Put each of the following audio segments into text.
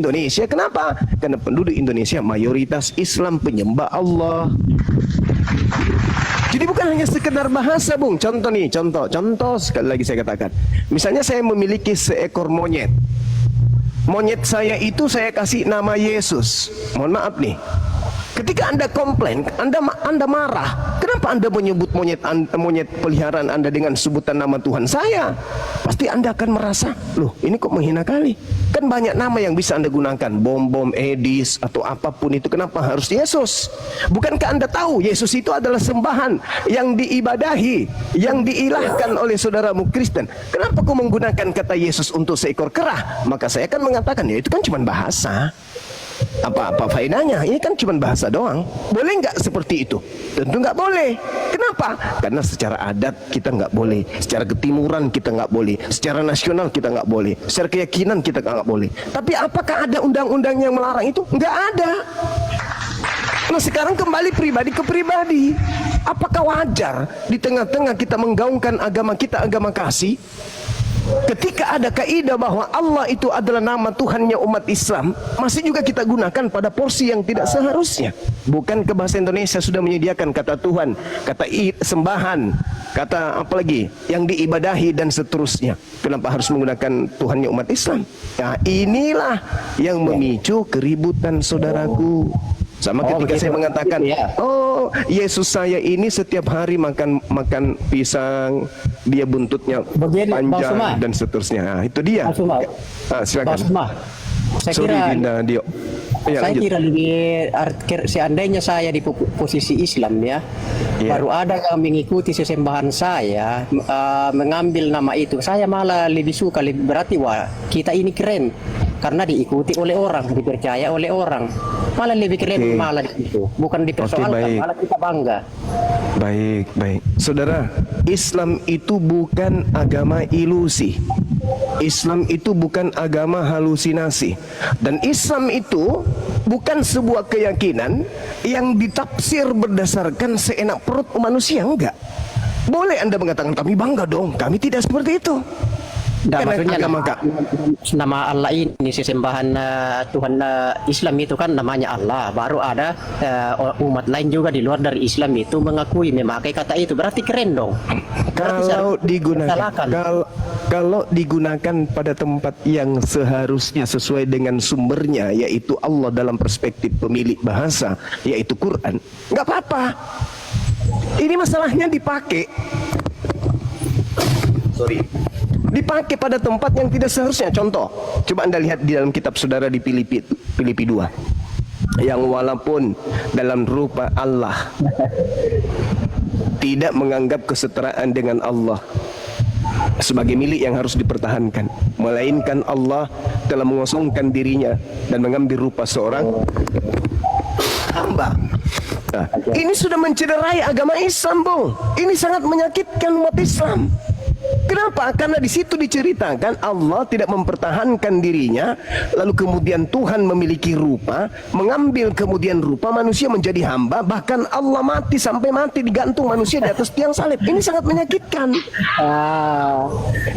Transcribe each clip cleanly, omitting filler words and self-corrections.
Indonesia. Kenapa? Karena penduduk Indonesia mayoritas Islam, penyembah Allah. Jadi bukan hanya sekedar bahasa, Bung. Contoh nih, contoh sekali lagi saya katakan. Misalnya saya memiliki seekor monyet. Monyet saya itu saya kasih nama Yesus. Mohon maaf nih. Ketika Anda komplain, Anda marah. Kenapa Anda menyebut monyet peliharaan Anda dengan sebutan nama Tuhan saya? Pasti Anda akan merasa, loh ini kok menghina kali. Kan banyak nama yang bisa Anda gunakan, bom-bom, Edis, atau apapun itu. Kenapa harus Yesus? Bukankah Anda tahu Yesus itu adalah sembahan yang diibadahi, yang diilahkan oleh saudaramu Kristen? Kenapa kau menggunakan kata Yesus untuk seekor kera? Maka saya akan mengatakan, ya itu kan cuma bahasa. Apa faedahnya? Ini kan cuma bahasa doang. Boleh nggak seperti itu? Tentu nggak boleh. Kenapa? Karena secara adat kita nggak boleh, secara ketimuran kita nggak boleh, secara nasional kita nggak boleh, secara keyakinan kita nggak boleh. Tapi apakah ada undang-undang yang melarang itu? Nggak ada. Nah sekarang kembali pribadi ke pribadi. Apakah wajar di tengah-tengah kita menggaungkan agama kita, agama kasih, ketika ada kaidah bahwa Allah itu adalah nama Tuhannya umat Islam, masih juga kita gunakan pada porsi yang tidak seharusnya? Bukan ke bahasa Indonesia sudah menyediakan kata Tuhan, kata sembahan, kata apa lagi yang diibadahi dan seterusnya. Kenapa harus menggunakan Tuhannya umat Islam? Nah inilah yang memicu keributan, saudaraku. Sama ketika saya mengatakan, oh Yesus saya ini setiap hari makan pisang, dia buntutnya panjang dan seterusnya. Nah, itu dia. Silakan. Saya kira lebih seandainya saya di posisi Islam ya, baru ada yang mengikuti sesembahan saya, mengambil nama itu, saya malah lebih suka, berarti wah kita ini keren karena diikuti oleh orang, dipercaya oleh orang, malah lebih keren malah itu, bukan dipersoalkan, malah kita bangga. Baik. Saudara, Islam itu bukan agama ilusi. Islam itu bukan agama halusinasi. Dan Islam itu bukan sebuah keyakinan yang ditafsir berdasarkan seenak perut manusia, enggak. Boleh Anda mengatakan, kami bangga dong, kami tidak seperti itu. Nah, maksudnya nama Allah ini sesembahan Tuhan Islam itu kan namanya Allah. Baru ada umat lain juga di luar dari Islam itu mengakui memakai kata itu. Berarti keren dong. Kalau digunakan pada tempat yang seharusnya sesuai dengan sumbernya, yaitu Allah dalam perspektif pemilik bahasa, yaitu Quran, nggak apa-apa. Ini masalahnya dipakai pada tempat yang tidak seharusnya. Contoh, coba Anda lihat di dalam kitab saudara di Filipi 2, yang walaupun dalam rupa Allah tidak menganggap kesetaraan dengan Allah sebagai milik yang harus dipertahankan, melainkan Allah telah mengosongkan dirinya dan mengambil rupa seorang hamba. Nah, ini sudah mencederai agama Islam, Bung. Ini sangat menyakitkan umat Islam. Kenapa? Karena di situ diceritakan Allah tidak mempertahankan dirinya, lalu kemudian Tuhan memiliki rupa, mengambil kemudian rupa manusia menjadi hamba, bahkan Allah mati sampai mati digantung manusia di atas tiang salib. Ini sangat menyakitkan.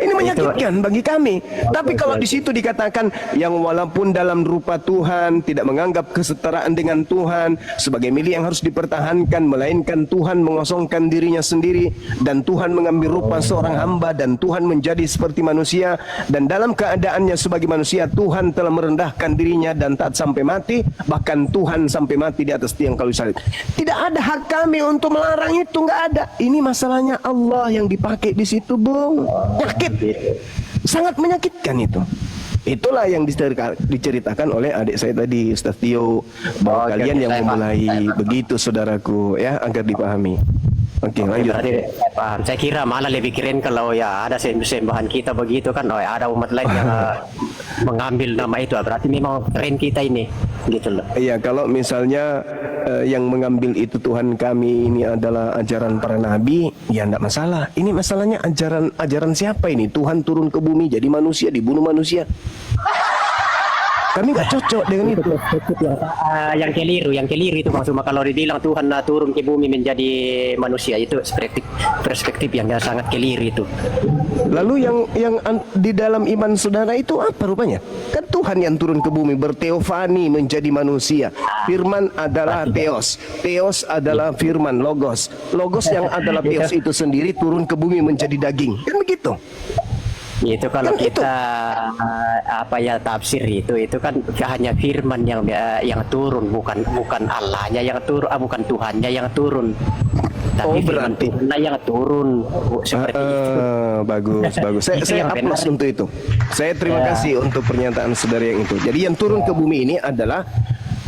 Ini menyakitkan bagi kami. Tapi kalau di situ dikatakan yang walaupun dalam rupa Tuhan tidak menganggap kesetaraan dengan Tuhan sebagai milik yang harus dipertahankan, melainkan Tuhan mengosongkan dirinya sendiri dan Tuhan mengambil rupa seorang hamba dan Tuhan menjadi seperti manusia, dan dalam keadaannya sebagai manusia Tuhan telah merendahkan dirinya dan taat sampai mati, bahkan Tuhan sampai mati di atas tiang kayu salib. Tidak ada hak kami untuk melarang itu, nggak ada. Ini masalahnya Allah yang dipakai di situ, Bung. Nyakit, sangat menyakitkan itu. Itulah yang diceritakan oleh adik saya tadi, Ustaz Tio, bahwa kalian yang memulai begitu, saudaraku, ya, agar dipahami. Oke, lanjut. Saya kira malah lebih keren kalau ya ada sembahan kita begitu kan, ada umat lain yang mengambil nama itu, berarti memang keren kita ini, gitu loh. Iya, kalau misalnya yang mengambil itu Tuhan kami ini adalah ajaran para nabi, ya enggak masalah. Ini masalahnya ajaran siapa ini? Tuhan turun ke bumi jadi manusia, dibunuh manusia. Kami nggak cocok dengan itu. Yang keliru itu maksudnya kalau dibilang Tuhan turun ke bumi menjadi manusia itu perspektif yang sangat keliru itu. Lalu yang di dalam iman saudara itu apa rupanya? Kan Tuhan yang turun ke bumi berteofani menjadi manusia. Firman adalah Theos. Theos adalah firman, Logos. Logos yang adalah Theos itu sendiri turun ke bumi menjadi daging. Kan begitu. Itu kalau Kan kita tafsir itu kan hanya firman yang turun, bukan Allahnya yang turun, bukan Tuhannya yang turun. Tapi firman berarti Tuhannya yang turun seperti itu. Bagus. Saya yang aplaus untuk itu. Saya terima kasih untuk pernyataan saudara yang itu. Jadi yang turun ke bumi ini adalah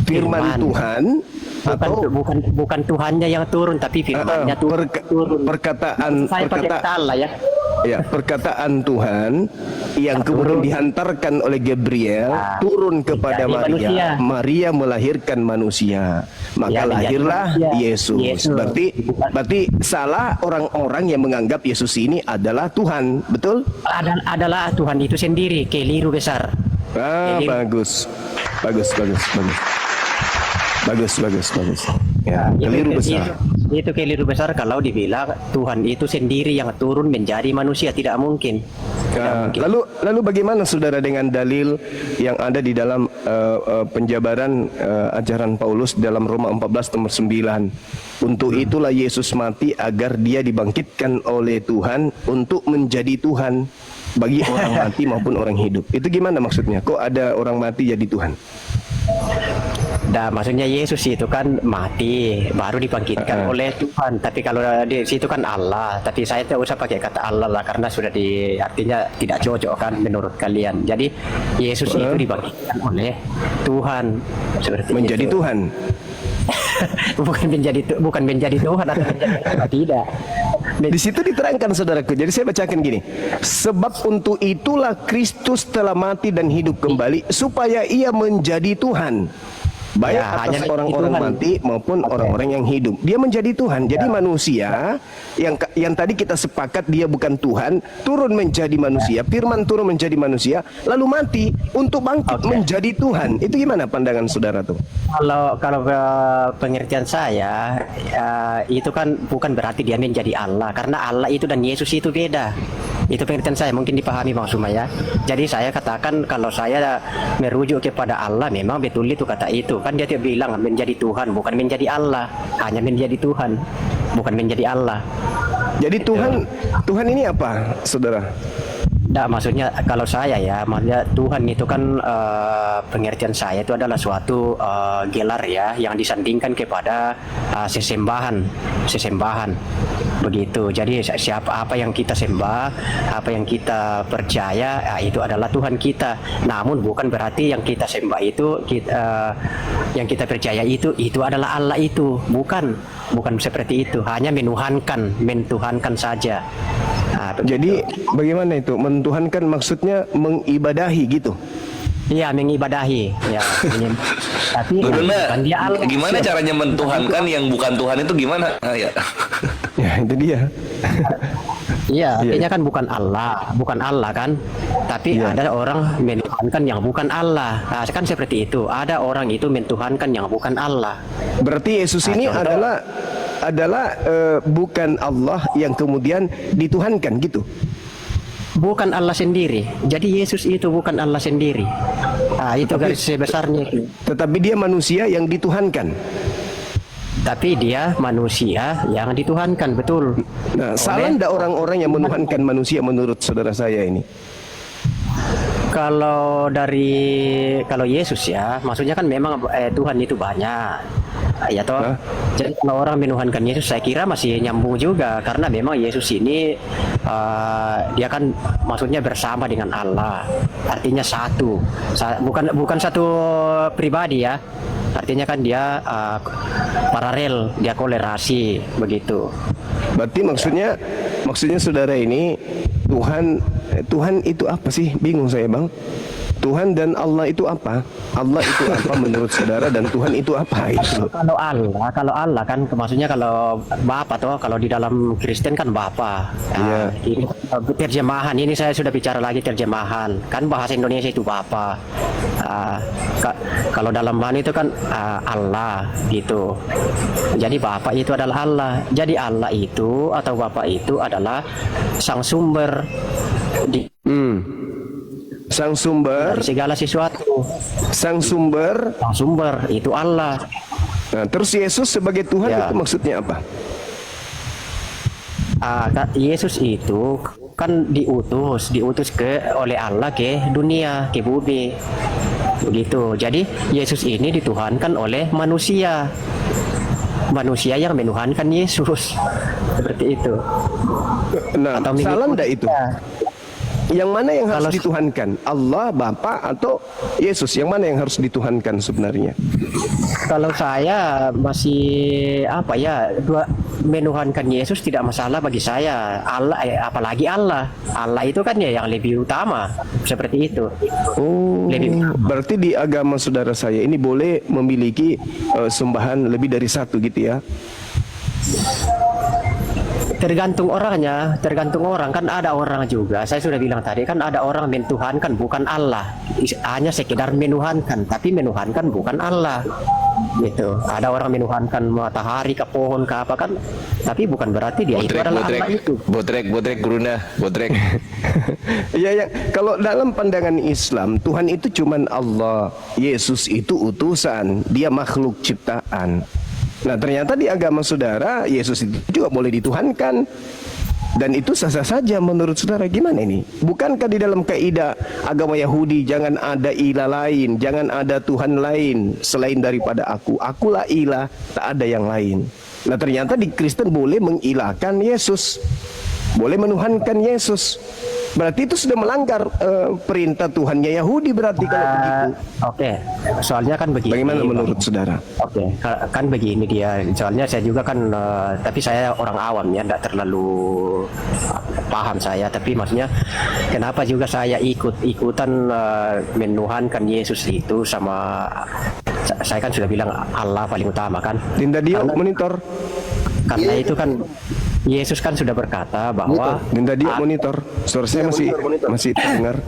firman Tuhan, bukan Tuhannya yang turun, tapi firmannya turun. Perkataan Allah ya. Ya, perkataan Tuhan yang kemudian dihantarkan oleh Gabriel turun kepada Maria. Maria melahirkan manusia. Maka lahirlah Yesus. Berarti salah orang-orang yang menganggap Yesus ini adalah Tuhan, betul? Adalah Tuhan itu sendiri, keliru besar. Bagus. Ya, keliru besar. Itu keliru besar kalau dibilang Tuhan itu sendiri yang turun menjadi manusia, tidak mungkin. Lalu bagaimana saudara dengan dalil yang ada di dalam penjabaran ajaran Paulus dalam Roma 14 nomor 9? Untuk itulah Yesus mati agar dia dibangkitkan oleh Tuhan untuk menjadi Tuhan bagi orang mati maupun orang hidup. Itu gimana maksudnya? Kok ada orang mati jadi Tuhan? Nah, maksudnya Yesus itu kan mati baru dibangkitkan oleh Tuhan. Tapi kalau di situ kan Allah. Tapi saya tidak usah pakai kata Allah lah karena sudah artinya tidak cocok kan menurut kalian. Jadi Yesus itu dibangkitkan oleh Tuhan seperti menjadi itu. Tuhan. bukan menjadi Tuhan atau menjadi Tuhan, tidak. Di situ diterangkan saudaraku. Jadi saya bacakan gini. Sebab untuk itulah Kristus telah mati dan hidup kembali supaya ia menjadi Tuhan. Baik atas orang-orang mati maupun orang-orang yang hidup. Dia menjadi Tuhan. Jadi manusia yang tadi kita sepakat dia bukan Tuhan, turun menjadi manusia, firman turun menjadi manusia, lalu mati untuk bangkit menjadi Tuhan. Itu gimana pandangan saudara tuh? Kalau pengertian saya itu kan bukan berarti dia menjadi Allah, karena Allah itu dan Yesus itu beda. Itu pengertian saya, mungkin dipahami maksudnya ya. Jadi saya katakan kalau saya merujuk kepada Allah, memang betul itu kata itu. Kan dia bilang menjadi Tuhan, bukan menjadi Allah. Hanya menjadi Tuhan, bukan menjadi Allah. Jadi Tuhan ini apa, saudara? Nah, maksudnya kalau saya ya, maksudnya Tuhan itu kan pengertian saya itu adalah suatu gelar ya yang disandingkan kepada sesembahan begitu. Jadi apa yang kita sembah, apa yang kita percaya, itu adalah Tuhan kita. Namun bukan berarti yang kita sembah itu yang kita percaya itu adalah Allah itu. Bukan seperti itu. Hanya mentuhankan saja. Jadi bagaimana itu? Mentuhankan maksudnya mengibadahi gitu? Iya, mengibadahi. Ya, tapi kan dia Allah. Gimana caranya mentuhankan yang bukan Tuhan itu gimana? Ya. Ya, itu dia. Iya, artinya kan bukan Allah kan. Tapi ada orang mentuhankan yang bukan Allah. Nah, kan seperti itu. Ada orang itu mentuhankan yang bukan Allah. Berarti Yesus ini adalah bukan Allah yang kemudian dituhankan gitu. Bukan Allah sendiri. Jadi Yesus itu bukan Allah sendiri. Itu garis besarnya itu. Tetapi dia manusia yang dituhankan. Tapi dia manusia yang dituhankan, betul. Nah, salah enggak orang-orang yang menuhankan manusia menurut saudara saya ini? Kalau Yesus ya, maksudnya kan memang Tuhan itu banyak. Ya toh. Jadi kalau orang menuhankan Yesus, saya kira masih nyambung juga karena memang Yesus ini dia kan maksudnya bersama dengan Allah. Artinya satu. Bukan satu pribadi ya. Artinya kan dia paralel, dia kolerasi begitu. Berarti maksudnya saudara ini Tuhan itu apa sih? Bingung saya, Bang. Tuhan dan Allah itu apa? Allah itu apa menurut saudara dan Tuhan itu apa? Itu. Kalau Allah kan maksudnya kalau Bapa toh, kalau di dalam Kristen kan Bapa. Iya. Ini terjemahan ini saya sudah bicara lagi terjemahan. Kan bahasa Indonesia itu Bapa. Kalau dalam Bahasa itu kan Allah gitu. Jadi Bapa itu adalah Allah. Jadi Allah itu atau Bapa itu adalah sang sumber Sang sumber, dari segala sesuatu. sang sumber. Sang sumber itu Allah. Nah, terus Yesus sebagai Tuhan Ya. itu maksudnya apa? Yesus itu kan diutus oleh Allah ke dunia, ke bumi. Begitu. Jadi Yesus ini dituhankan oleh manusia. Manusia yang menuhankan Yesus. Seperti itu. Nah, Atau salah mengikuti- enggak itu? Yang mana yang harus Kalau- dituhankan? Allah, Bapa, atau Yesus? Yang mana yang harus dituhankan sebenarnya? Kalau saya masih menuhankan Yesus tidak masalah bagi saya. Allah, apalagi Allah. Allah itu kan ya yang lebih utama. Seperti itu. Oh, Lebih berarti di agama saudara saya ini boleh memiliki sembahan lebih dari satu gitu ya? tergantung orangnya, tergantung orang. Kan ada orang juga, saya sudah bilang tadi, kan ada orang menuhankan bukan Allah, hanya sekedar menuhankan, tapi menuhankan bukan Allah gitu. Ada orang menuhankan matahari ke pohon ke apa kan, tapi bukan berarti dia itu adalah Allah itu. Botrek guruna, botrek. Ya, ya. Kalau dalam pandangan Islam, Tuhan itu cuman Allah, Yesus itu utusan, dia makhluk ciptaan. Nah, ternyata di agama saudara, Yesus itu juga boleh dituhankan. Dan itu sah-sah saja menurut saudara. Gimana ini? Bukankah di dalam kaidah agama Yahudi, jangan ada ilah lain, jangan ada Tuhan lain selain daripada aku. Akulah ilah, tak ada yang lain. Nah, ternyata di Kristen boleh mengilahkan Yesus, boleh menuhankan Yesus. Berarti itu sudah melanggar perintah Tuhannya Yahudi berarti kalau begitu. Oke, soalnya kan begini. Bagaimana menurut saudara? Oke, kan begini dia. Soalnya saya juga kan, tapi saya orang awam ya, tidak terlalu paham saya. Tapi maksudnya, kenapa juga saya ikutan menuhankan Yesus itu sama, saya kan sudah bilang Allah paling utama kan. Linda Dio monitor. Karena itu kan Yesus kan sudah berkata bahwa Linda Dio monitor. Suara saya masih terdengar.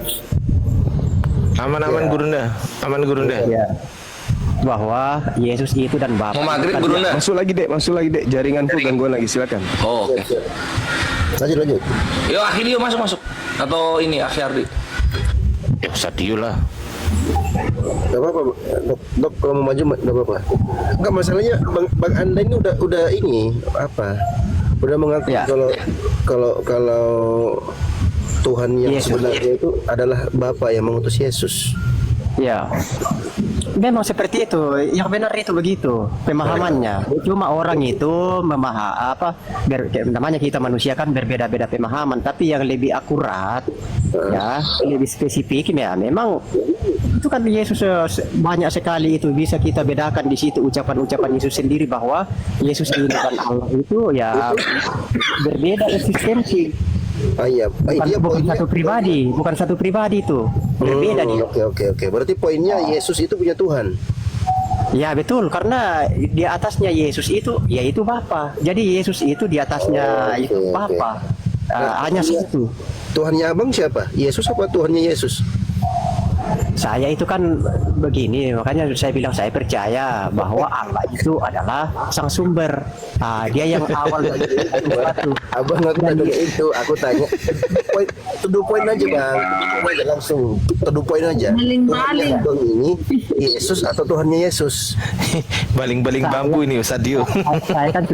Aman Gurunda, aman Gurunda. ya, bahwa Yesus itu dan Bapa. Mau maghrib guruna. Masuk lagi dek. Jaringanku gangguan lagi, silakan. Oh, oke. Lanjut. Yo, Akhili yuk masuk. Atau ini Akhyardi. Ya Sadio lah. Gak apa-apa, dok kalau mau maju gak apa-apa. Enggak, masalahnya bang Anda ini udah ini apa? Udah mengaku Ya. kalau Tuhan yang Yesus. sebenarnya itu adalah Bapa yang mengutus Yesus. Ya, memang seperti itu. Yang benar itu begitu pemahamannya. Cuma orang itu namanya kita manusia kan berbeda-beda pemahaman. Tapi yang lebih akurat, ya, lebih spesifik, ya, memang itu kan Yesus banyak sekali itu bisa kita bedakan di situ ucapan-ucapan Yesus sendiri bahwa Yesus ini dan Allah itu ya berbeda eksistensi. Iya, dia Bukan poinnya. satu pribadi itu berbeda dia. Oke. Berarti poinnya Yesus itu punya Tuhan. Ya betul, karena di atasnya Yesus itu yaitu Bapa. Jadi Yesus itu di atasnya itu Oke. Bapa. Hanya satu. Tuhannya abang siapa? Yesus apa Tuhannya Yesus? Saya itu kan begini, makanya saya bilang saya percaya bahwa Allah itu adalah sang sumber. Dia yang awal dari sesuatu. Abang aku tanya itu, aku tanya. To the point aja bang, langsung to the point aja. Tuhannya abang ini Yesus atau Tuhannya Yesus? Baling-baling bambu ini Sadio. Saya kan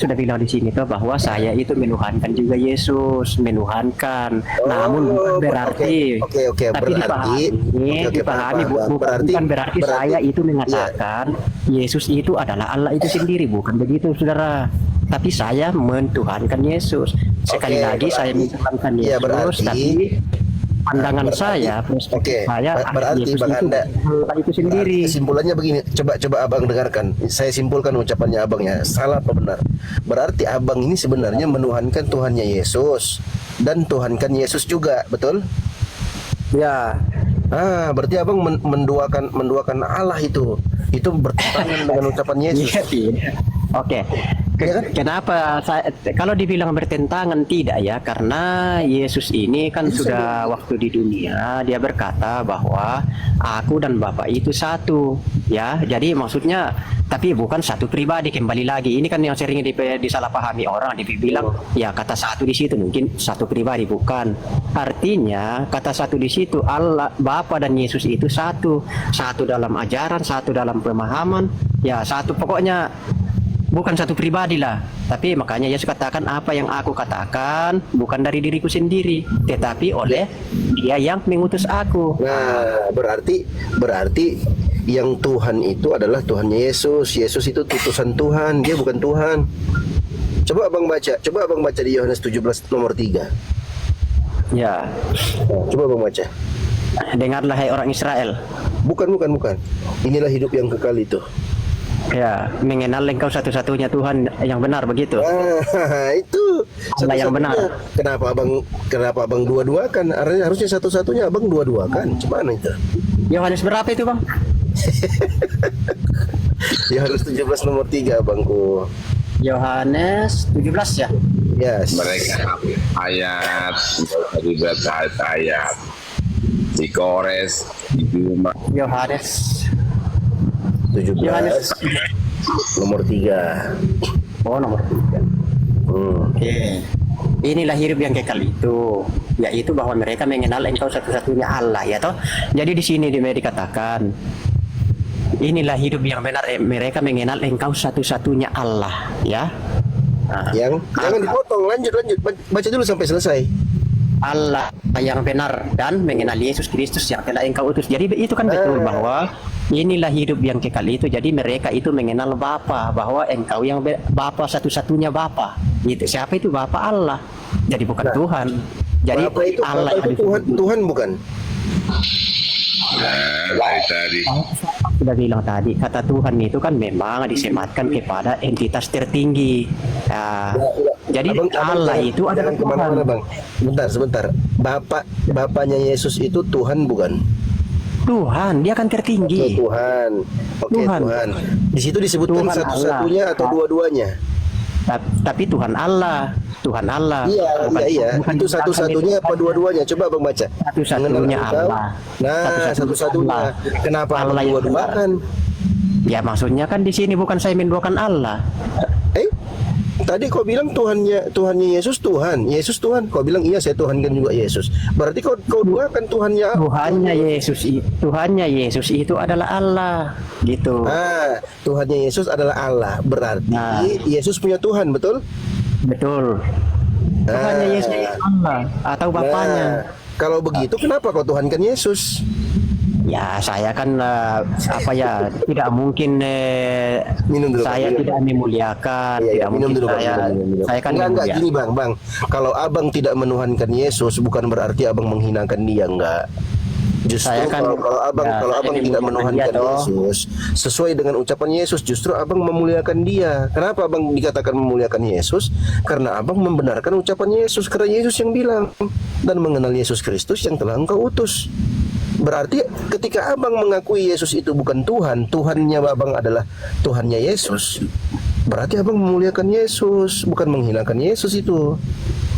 sudah bilang di sini tuh bahwa saya itu menuhankan juga Yesus, menuhankan. Namun bukan berarti, Oke, tapi dipahami, bukan berarti saya itu mengatakan Yesus itu adalah Allah itu sendiri, bukan begitu saudara. Tapi saya mentuhankan Yesus. Sekali Oke, lagi saya berarti- mentuhankan ya, Yesus, berarti- tapi pandangan berarti- saya, perspektif saya, berarti Yesus Bang itu Anda, Allah itu sendiri. kesimpulannya begini, coba abang dengarkan. Saya simpulkan ucapannya abang ya, salah apa benar? Berarti abang ini sebenarnya menuhankan Tuhannya Yesus dan tuhankan Yesus juga, betul? Ya, Berarti abang menduakan Allah itu bertentangan dengan ucapan Yesus. Iya, tidak. Oke. Iya kan? Kenapa kalau dibilang bertentangan tidak ya? Karena Yesus ini kan sudah waktu di dunia dia berkata bahwa aku dan Bapa itu satu, ya. Jadi maksudnya tapi bukan satu pribadi, kembali lagi. Ini kan yang sering disalahpahami orang, dibilang ya kata satu di situ mungkin satu pribadi, bukan. Artinya kata satu di situ Allah, Bapa dan Yesus itu satu. Satu dalam ajaran, satu dalam pemahaman, ya satu pokoknya. Bukan satu pribadi lah, tapi makanya Yesus katakan apa yang aku katakan bukan dari diriku sendiri, tetapi oleh Dia yang mengutus aku. Nah, berarti yang Tuhan itu adalah Tuhannya Yesus. Yesus itu utusan Tuhan, dia bukan Tuhan. Coba abang baca di Yohanes 17 nomor 3. Ya, Coba abang baca. dengarlah hai orang Israel. Bukan. Inilah hidup yang kekal itu. Ya, mengenal engkau satu-satunya Tuhan yang benar, begitu. Itu Allah yang benar. Kenapa abang dua-duakan? Harusnya satu-satunya abang dua-duakan. Gimana itu? Yohanes berapa itu, Bang? Yohanes 17 nomor 3 abangku. Yohanes 17 ya. Yes. Mereka ayat ayat digores di rumah. Yohanes 17 nomor 3. Oh, nomor 3. Oke. Inilah hidup yang kekal itu, yaitu bahwa mereka mengenal engkau satu-satunya Allah, ya toh. Jadi di sini dikatakan inilah hidup yang benar, mereka mengenal engkau satu-satunya Allah, ya. Nah, Jangan dipotong, lanjut baca dulu sampai selesai. Allah yang benar dan mengenal Yesus Kristus yang telah engkau utus. Jadi itu kan betul bahwa inilah hidup yang kekal itu. Jadi mereka itu mengenal Bapa, bahwa engkau yang Bapa satu-satunya Bapa. Itu siapa itu? Bapa Allah. Jadi bukan Tuhan. Jadi Allah itu Tuhan bukan. Dari tadi Sudah bilang tadi, kata Tuhan itu kan memang disematkan kepada entitas tertinggi. Ya, jadi Allah itu adalah Tuhan. Bang. Sebentar. Bapaknya Yesus itu Tuhan bukan? Tuhan, dia kan tertinggi. Tuhan. Oke, Tuhan. Tuhan. Di situ disebutkan Tuhan satu-satunya Allah. atau dua-duanya? Tapi Tuhan Allah. Iya. Bukan Itu satu-satunya apa dua-duanya? Coba abang baca. Satu-satunya Allah. Nah, satu-satunya. Kenapa Allah abang yang dua-duakan? Ya maksudnya kan di sini bukan saya menduakan Allah. Tadi kau bilang Tuhannya Yesus Tuhan. Yesus Tuhan. Kau bilang iya saya Tuhankan juga Yesus. Berarti kau duakan Tuhannya apa? Tuhannya Yesus itu adalah Allah, gitu. Tuhannya Yesus adalah Allah. Berarti Yesus punya Tuhan, betul? Betul. Tuhannya Yesus Allah atau Bapaknya. Kalau begitu kenapa kau Tuhankan Yesus? Ya saya kan tidak mungkin Minum dulu, saya minum. tidak memuliakan, Iya, tidak minum mungkin dulu, Bang, minum. saya kan Enggak memuliakan. gini bang. Kalau abang tidak menuhankan Yesus bukan berarti abang menghinakan dia, enggak. Justru Saya kan- kalau abang tidak menuhankan Yesus sesuai dengan ucapan Yesus, justru abang memuliakan dia. Kenapa abang dikatakan memuliakan Yesus? Karena abang membenarkan ucapan Yesus, karena Yesus yang bilang, dan mengenal Yesus Kristus yang telah engkau utus. Berarti ketika abang mengakui Yesus itu bukan Tuhan, Tuhannya abang adalah Tuhannya Yesus, berarti abang memuliakan Yesus, bukan menghinakan Yesus itu.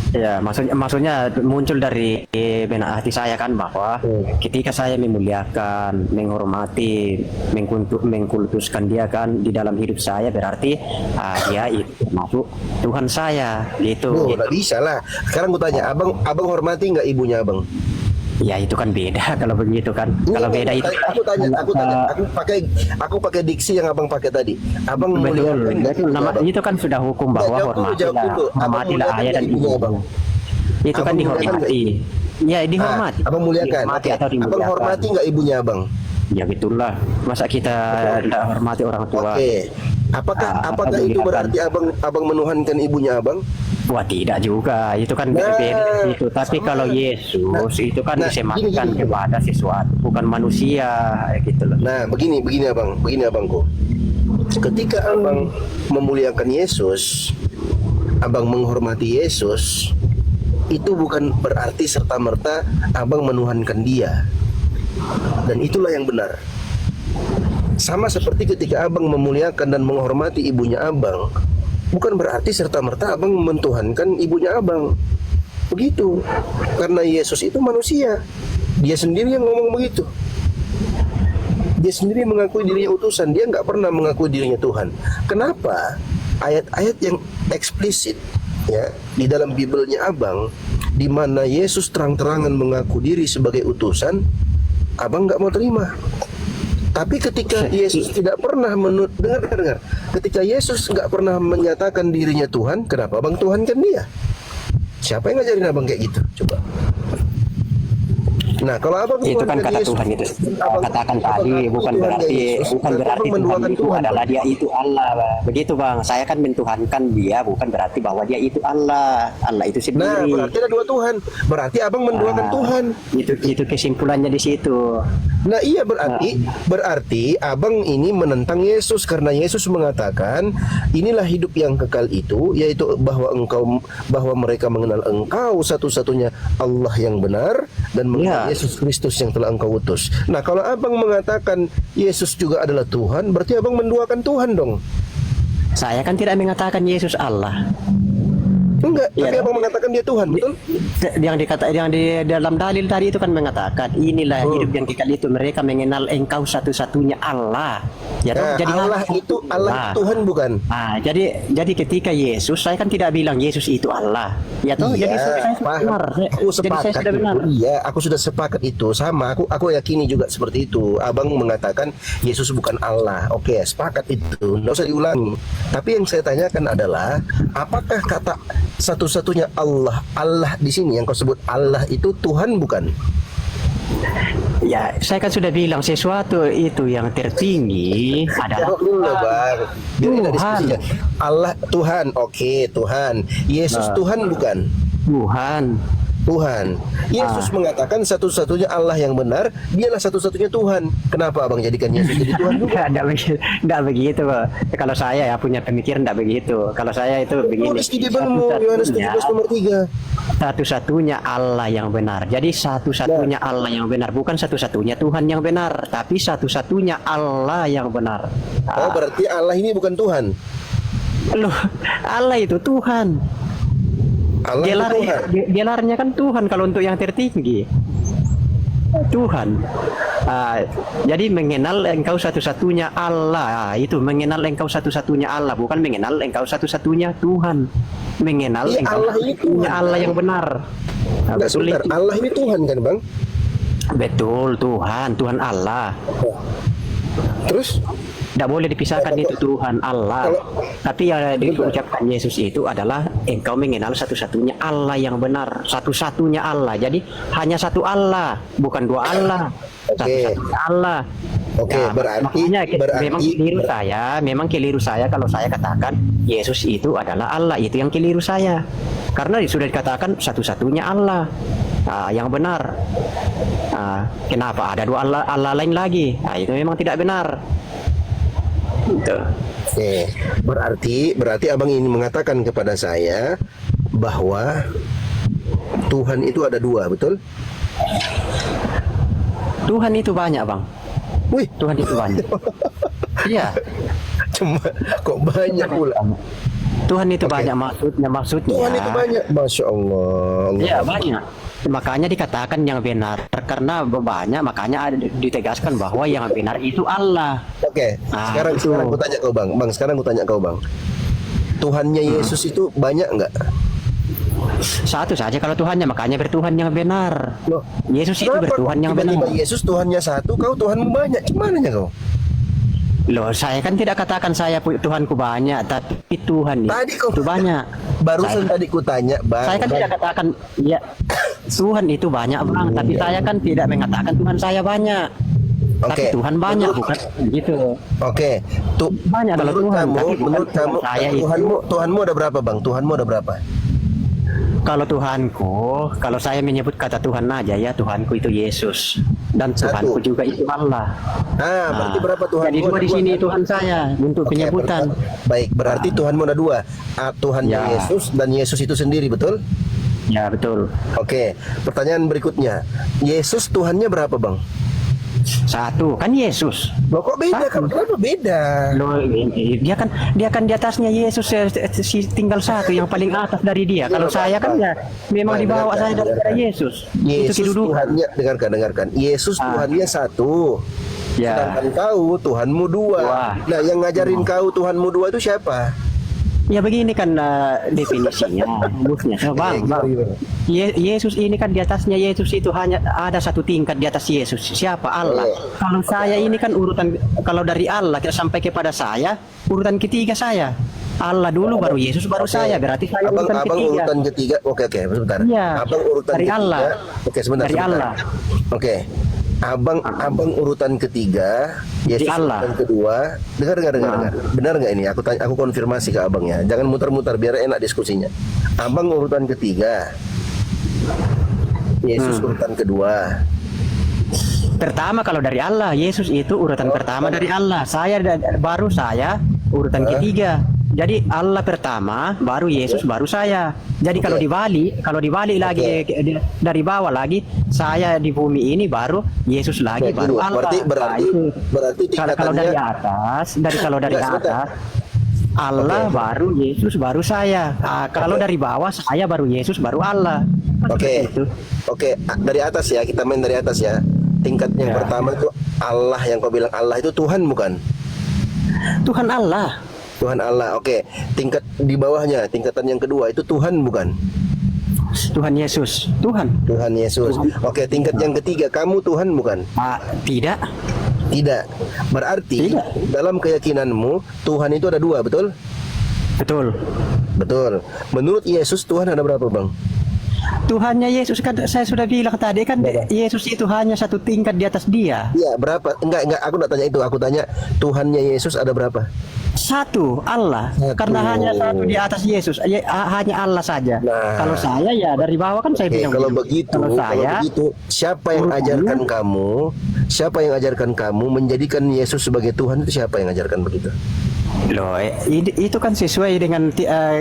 Ya, maksudnya muncul dari benak hati saya kan bahwa ketika saya memuliakan, menghormati, mengkultuskan dia kan di dalam hidup saya, berarti dia itu termasuk Tuhan saya, gitu. Nggak bisa lah. Sekarang gue tanya, abang hormati nggak ibunya abang? Ya itu kan beda kalau begitu kan. Kalau beda itu. Aku tanya, aku pakai diksi yang abang pakai tadi. Abang memuliakan nggak Betul. ibunya abang? Itu kan sudah hukum bahwa Jawab dulu. Abang hormatilah muliakan ayah dan nggak ibunya ibu. abang? Itu kan Abang muliakan dihormati. Ya dihormati. Abang muliakan. Dihormati Oke. atau Abang dimuliakan. hormati nggak ibunya abang? Ya betul lah. Masa kita tidak hormati orang tua? Oke. Apakah itu berarti abang menuhankan ibunya abang? Wah tidak juga, itu kan beda itu. Tapi kalau Yesus itu kan disematkan gini. kepada sesuatu, bukan manusia, gitu loh. Nah, begini abangku. Ketika abang memuliakan Yesus, abang menghormati Yesus, itu bukan berarti serta-merta abang menuhankan dia. dan itulah yang benar. Sama seperti ketika abang memuliakan dan menghormati ibunya abang, bukan berarti serta-merta abang mentuhankan ibunya abang. Begitu. Karena Yesus itu manusia. Dia sendiri yang ngomong begitu. Dia sendiri mengakui dirinya utusan. Dia nggak pernah mengakui dirinya Tuhan. Kenapa? Ayat-ayat yang eksplisit ya di dalam Bibelnya abang, di mana Yesus terang-terangan mengaku diri sebagai utusan, abang nggak mau terima. Tapi ketika Yesus tidak pernah dengar. Ketika Yesus nggak pernah menyatakan dirinya Tuhan, kenapa abang tuhankan dia? Siapa yang ngajarin abang kayak gitu? Coba. Nah, kalau abang Itu kan kata Yesus, Tuhan itu. abang- Katakan abang tadi ngaku bukan Tuhan berarti kayak Yesus, Tuhan abang menduakan itu Tuhan. adalah dia itu Allah, Bang. Begitu, Bang. Saya kan mentuhankan dia, bukan berarti bahwa dia itu Allah. Allah itu Nah, sendiri. berarti ada dua Tuhan. Berarti abang menduakan Tuhan. Itu kesimpulannya di situ. Nah, iya berarti abang ini menentang Yesus karena Yesus mengatakan inilah hidup yang kekal itu, yaitu bahwa mereka mengenal engkau satu-satunya Allah yang benar dan mengenal Ya. Yesus Kristus yang telah engkau utus. Nah, kalau abang mengatakan Yesus juga adalah Tuhan, berarti abang menduakan Tuhan dong. Saya kan tidak mengatakan Yesus Allah. Enggak, Iya tapi dong. abang mengatakan dia Tuhan, betul? Yang di dalam dalil tadi itu kan mengatakan inilah hidup yang kekal itu, mereka mengenal engkau satu-satunya Allah. Ya toh? Nah, Jadi Allah itu Tuhan bukan? jadi ketika Yesus, saya kan tidak bilang Yesus itu Allah. Ya toh? Jadi saya paham. benar. Aku Jadi saya sepakat sudah benar. itu. Iya, aku sudah sepakat itu. Sama, aku yakini juga seperti itu. Abang mengatakan Yesus bukan Allah. Oke, sepakat itu. Nggak usah diulangi. Tapi yang saya tanyakan adalah, apakah kata satu-satunya Allah di sini yang kau sebut Allah itu Tuhan bukan? Ya, saya kan sudah bilang sesuatu itu yang tertinggi adalah Jawab dulu, Bang. Biar kita Tuhan. diskusinya. Allah Tuhan, oke, Tuhan. Yesus Tuhan bukan? Tuhan. Yesus mengatakan satu-satunya Allah yang benar, dialah satu-satunya Tuhan. Kenapa abang jadikan Yesus jadi Tuhan juga? Enggak begitu, Pak. Kalau saya ya punya pemikiran enggak begitu. Kalau saya itu begini. Tulis di Bibelmu, Yohanes 17 nomor 3. Satu-satunya Allah yang benar. Jadi satu-satunya Allah yang benar, bukan satu-satunya Tuhan yang benar, tapi satu-satunya Allah yang benar. Oh, berarti Allah ini bukan Tuhan. Loh, Allah itu Tuhan. Allah itu Tuhan. Gelarnya kan Tuhan kalau untuk yang tertinggi. Tuhan. Jadi mengenal engkau satu-satunya Allah. Itu mengenal engkau satu-satunya Allah, bukan mengenal engkau satu-satunya Tuhan. Mengenal Iya, engkau Allah ini satu-satunya Tuhan. Allah yang benar. Enggak, Betul sebentar. itu. Allah ini Tuhan kan, Bang? Betul, Tuhan Allah. Terus? Tidak boleh dipisahkan itu Tuhan Allah. Tapi yang diucapkan Yesus itu adalah engkau mengenal satu-satunya Allah yang benar, satu-satunya Allah. Jadi hanya satu Allah, bukan dua Allah. Oke. Satu-satunya Allah. Oke, berarti memang keliru saya kalau saya katakan Yesus itu adalah Allah. Itu yang keliru saya. Karena sudah dikatakan satu-satunya Allah. Yang benar. Kenapa ada dua Allah lain lagi? Itu memang tidak benar. Gitu. Oke, berarti abang ini mengatakan kepada saya bahwa Tuhan itu ada dua, betul? Tuhan itu banyak, Bang. Wih, Tuhan itu banyak. Iya. cuma kok banyak pula. Tuhan itu Oke. banyak maksudnya. Tuhan itu banyak, Masya Allah. Iya, banyak. Makanya dikatakan yang benar karena banyak, makanya ada ditegaskan bahwa yang benar itu Allah. Oke, sekarang itu. aku tanya kau, Bang. Sekarang aku tanya kau, Bang. Tuhannya Yesus itu banyak enggak? Satu saja kalau Tuhannya, makanya bertuhan yang benar. Loh, Yesus itu kenapa bertuhan yang benar. tiba-tiba Yesus Tuhannya satu, kau Tuhanmu banyak. Gimana kau? Loh, saya kan tidak katakan Tuhanku banyak, tapi Tuhan Tadi kau itu banyak. Barusan tadi ku tanya, Bang. Saya kan tidak katakan ya Tuhan itu banyak, Bang, tapi saya kan tidak mengatakan Tuhan saya banyak. Tapi Oke. Tuhan banyak, bukan gitu. Oke, tuh Banyak kalau menurut Tuhan, kamu, tapi bukan menurut kamu, Tuhan saya itu. Tuhanmu ada berapa, Bang? Tuhanmu ada berapa? Kalau Tuhanku, kalau saya menyebut kata Tuhan aja ya, Tuhanku itu Yesus dan Satu. Tuhanku juga itu Allah. Berarti berapa Tuhan? Jadi dua di sini Tuhan saya untuk Oke, penyebutan. Baik, berarti Tuhanmu ada dua. Tuhannya Ya. Yesus dan Yesus itu sendiri, betul? Ya betul. Oke, pertanyaan berikutnya. Yesus Tuhannya berapa, Bang? Satu kan Yesus. Loh kok beda? Kenapa beda? Loh, dia kan di atasnya Yesus, tinggal satu yang paling atas dari dia. Kalau saya kan ya memang di bawah saya daripada Yesus. Itu Yesus kedudukan. Tuhannya, dengarkan. Yesus Tuhannya satu. Ya. Sedangkan kau Tuhanmu dua. Wah. Nah, yang ngajarin kau Tuhanmu dua itu siapa? Ya begini kan definisinya, busnya. Bang. Yesus ini kan di atasnya Yesus itu hanya ada satu tingkat di atas Yesus. Siapa? Allah. Kalau saya ini kan urutan, kalau dari Allah kita sampai kepada saya, urutan ketiga saya. Allah dulu, baru Yesus, baru saya. Berarti saya Abang ketiga. urutan ketiga. Oke, sebentar. Iya. Abang urutan Dari ketiga. Allah. Oke, sebentar. Dari Allah. Oke. Abang urutan ketiga, Yesus Allah. urutan kedua. Dengar. Benar nggak ini? Aku konfirmasi ke abangnya. Jangan muter-muter biar enak diskusinya. Abang urutan ketiga, Yesus urutan kedua. Pertama kalau dari Allah, Yesus itu urutan pertama dari Allah. Baru saya urutan ketiga. Jadi Allah pertama, baru Yesus, baru saya. Jadi kalau dibalik lagi dari bawah lagi, saya di bumi ini baru Yesus lagi, baru Allah. Berarti Kalau dari atas, Allah baru Yesus, baru saya. Kalau dari bawah saya baru Yesus, baru Allah. Oke, dari atas ya, kita main dari atas ya. Tingkat yang pertama itu Allah, yang kau bilang Allah itu Tuhan bukan? Tuhan Allah. Tuhan Allah. Oke. Tingkat di bawahnya, tingkatan yang kedua itu Tuhan bukan? Tuhan Yesus. Tuhan Yesus. Oke, tingkat yang ketiga kamu Tuhan bukan? Tidak. Tidak. Berarti dalam keyakinanmu Tuhan itu ada dua, betul? Betul. Menurut Yesus Tuhan ada berapa, Bang? Tuhannya Yesus kan saya sudah bilang tadi kan, Yesus itu hanya satu tingkat di atas dia. Iya, berapa? Enggak, aku enggak tanya itu. Aku tanya Tuhannya Yesus ada berapa? Satu, Allah. Karena hanya satu di atas Yesus, hanya Allah saja. Nah. Kalau saya ya dari bawah kan saya bilang. Kalau begitu, siapa yang ajarkan kamu? Siapa yang ajarkan kamu menjadikan Yesus sebagai Tuhan itu siapa yang ajarkan begitu? Loh, itu kan sesuai dengan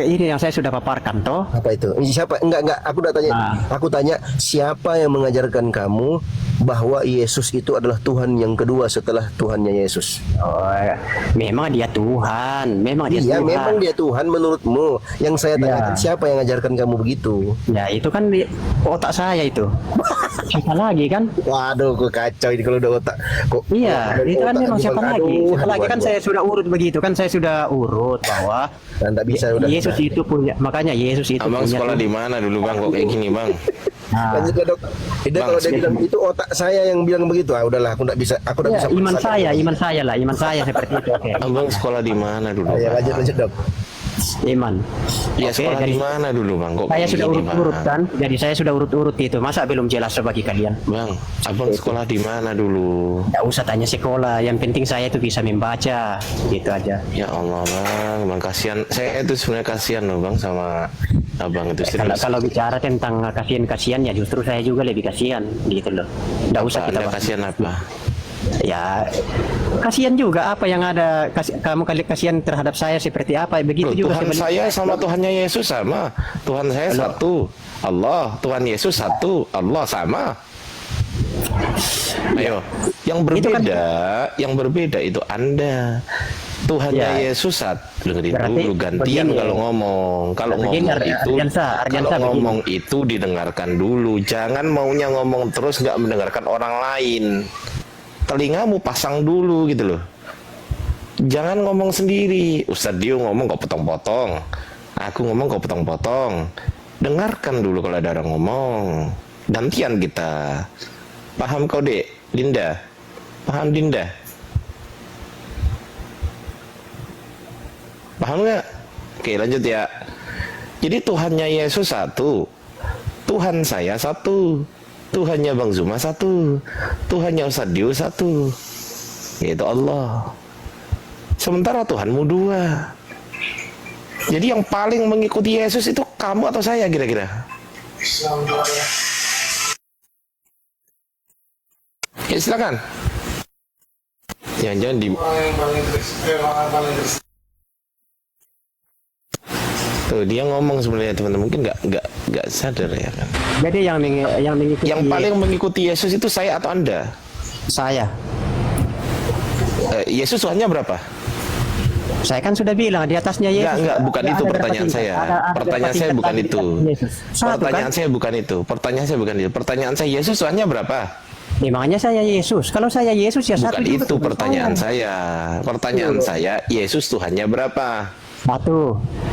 ini yang saya sudah paparkan toh. Apa itu? Siapa? Enggak. Aku udah tanya. Aku tanya siapa yang mengajarkan kamu bahwa Yesus itu adalah Tuhan yang kedua setelah Tuhannya Yesus? Oh, memang dia Tuhan. Memang dia Tuhan menurutmu. Yang saya tanyakan siapa yang mengajarkan kamu begitu? Ya itu kan di otak saya itu. Siapa lagi kan? Waduh, kok kacau ini kalau udah otak. Iya, itu kan memang siapa lagi? Siapa lagi kan saya sudah urut begitu kan, saya sudah urut bahwa dan tak bisa udah. Yesus itu punya, makanya Yesus itu Abang punya. sekolah di mana dulu, Bang? Kok kayak gini, Bang? Lanjut ya, Dok. Kalau dia bilang itu otak saya yang bilang begitu. Udahlah, aku enggak bisa. Iman saya seperti itu. Oke. Abang sekolah di mana dulu? Ya, lanjut, Dok. Iman. Ya, sekolah di mana dulu, Bang? Kok Saya kayak sudah gini, urut-urut Bang? kan. Jadi saya sudah urut-urut itu. Masa belum jelas bagi kalian? Bang, abang sekolah di mana dulu? Tidak usah tanya sekolah. Yang penting saya itu bisa membaca. Gitu aja. Ya Allah, Bang kasihan. Saya itu sebenarnya kasihan loh, Bang, sama abang itu serius. Kalau bicara tentang kasihan ya justru saya juga lebih kasihan gitu loh. Tidak usah kita Anda kasihan apa? Ya kasihan juga apa yang ada, kamu kali kasihan terhadap saya seperti apa begitu Loh, juga Tuhan saya sama Tuhannya Yesus sama. Tuhan saya satu, Allah. Tuhan Yesus satu, Allah sama. Ayo, yang berbeda itu Anda. Tuhannya Yesus satu. Dengerin dulu, gantian kalau ngomong. Kalau ngomong itu didengarkan dulu. Jangan maunya ngomong terus nggak mendengarkan orang lain. Telingamu pasang dulu gitu loh. Jangan ngomong sendiri. Ustadz Dio ngomong kok potong-potong. Aku ngomong kok potong-potong. Dengarkan dulu kalau ada orang ngomong. Gantian kita. Paham kau, Dek? Dinda? Paham, Dinda? Paham nggak? Oke, lanjut ya. Jadi Tuhannya Yesus satu. Tuhan saya satu. Tuhannya Bang Zuma satu. Tuhannya Ustadz Dio satu. Yaitu Allah. Sementara Tuhanmu dua. Jadi yang paling mengikuti Yesus itu kamu atau saya kira-kira? Ya silakan. Jangan di tuh dia ngomong sebenarnya teman-teman, mungkin nggak sadar ya kan. Jadi yang mengikuti, yang paling mengikuti Yesus itu saya atau Anda? Saya. Yesus Tuhannya berapa? Saya kan sudah bilang di atasnya Yesus. Enggak, bukan Ada itu berapa pertanyaan tingkat? saya. Ada Pertanyaan berapa saya tingkat bukan lagi di itu. atas Yesus? Satu, Pertanyaan kan? saya bukan itu. Pertanyaan saya bukan itu. Pertanyaan saya, Yesus Tuhannya berapa? Makanya saya Yesus. Kalau saya Yesus ya Bukan satu juga itu Tuhan pertanyaan saya. saya. Pertanyaan saya, Yesus Tuhannya berapa? Satu.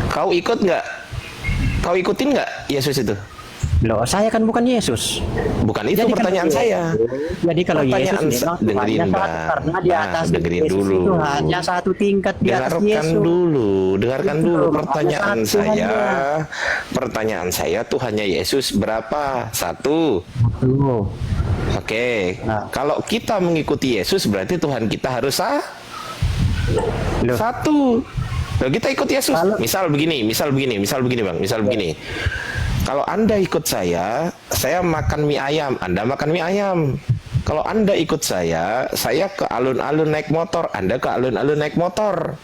Kau ikut nggak? Kau ikutin nggak Yesus itu? Loh, saya kan bukan Yesus. Bukan itu Jadi pertanyaan kalau- saya. Jadi kalau Pertanyaan Yesus memang dengerin, Tuhannya satu, Bang. karena di Nah, atas dengerin Yesus dulu. itu hanya satu tingkat di atas Dengarkan Yesus. dulu, dengarkan Itu dulu loh, pertanyaan makanya satu saya. hanya. Pertanyaan saya, Tuhannya Yesus berapa? Satu. Tuh. Oke. Nah. Kalau kita mengikuti Yesus berarti Tuhan kita harus Loh. satu. Kalau kita ikut Yesus, Kalau- misal begini, Bang, misal begini. Kalau Anda ikut saya makan mie ayam, Anda makan mie ayam. Kalau Anda ikut saya ke alun-alun naik motor, Anda ke alun-alun naik motor.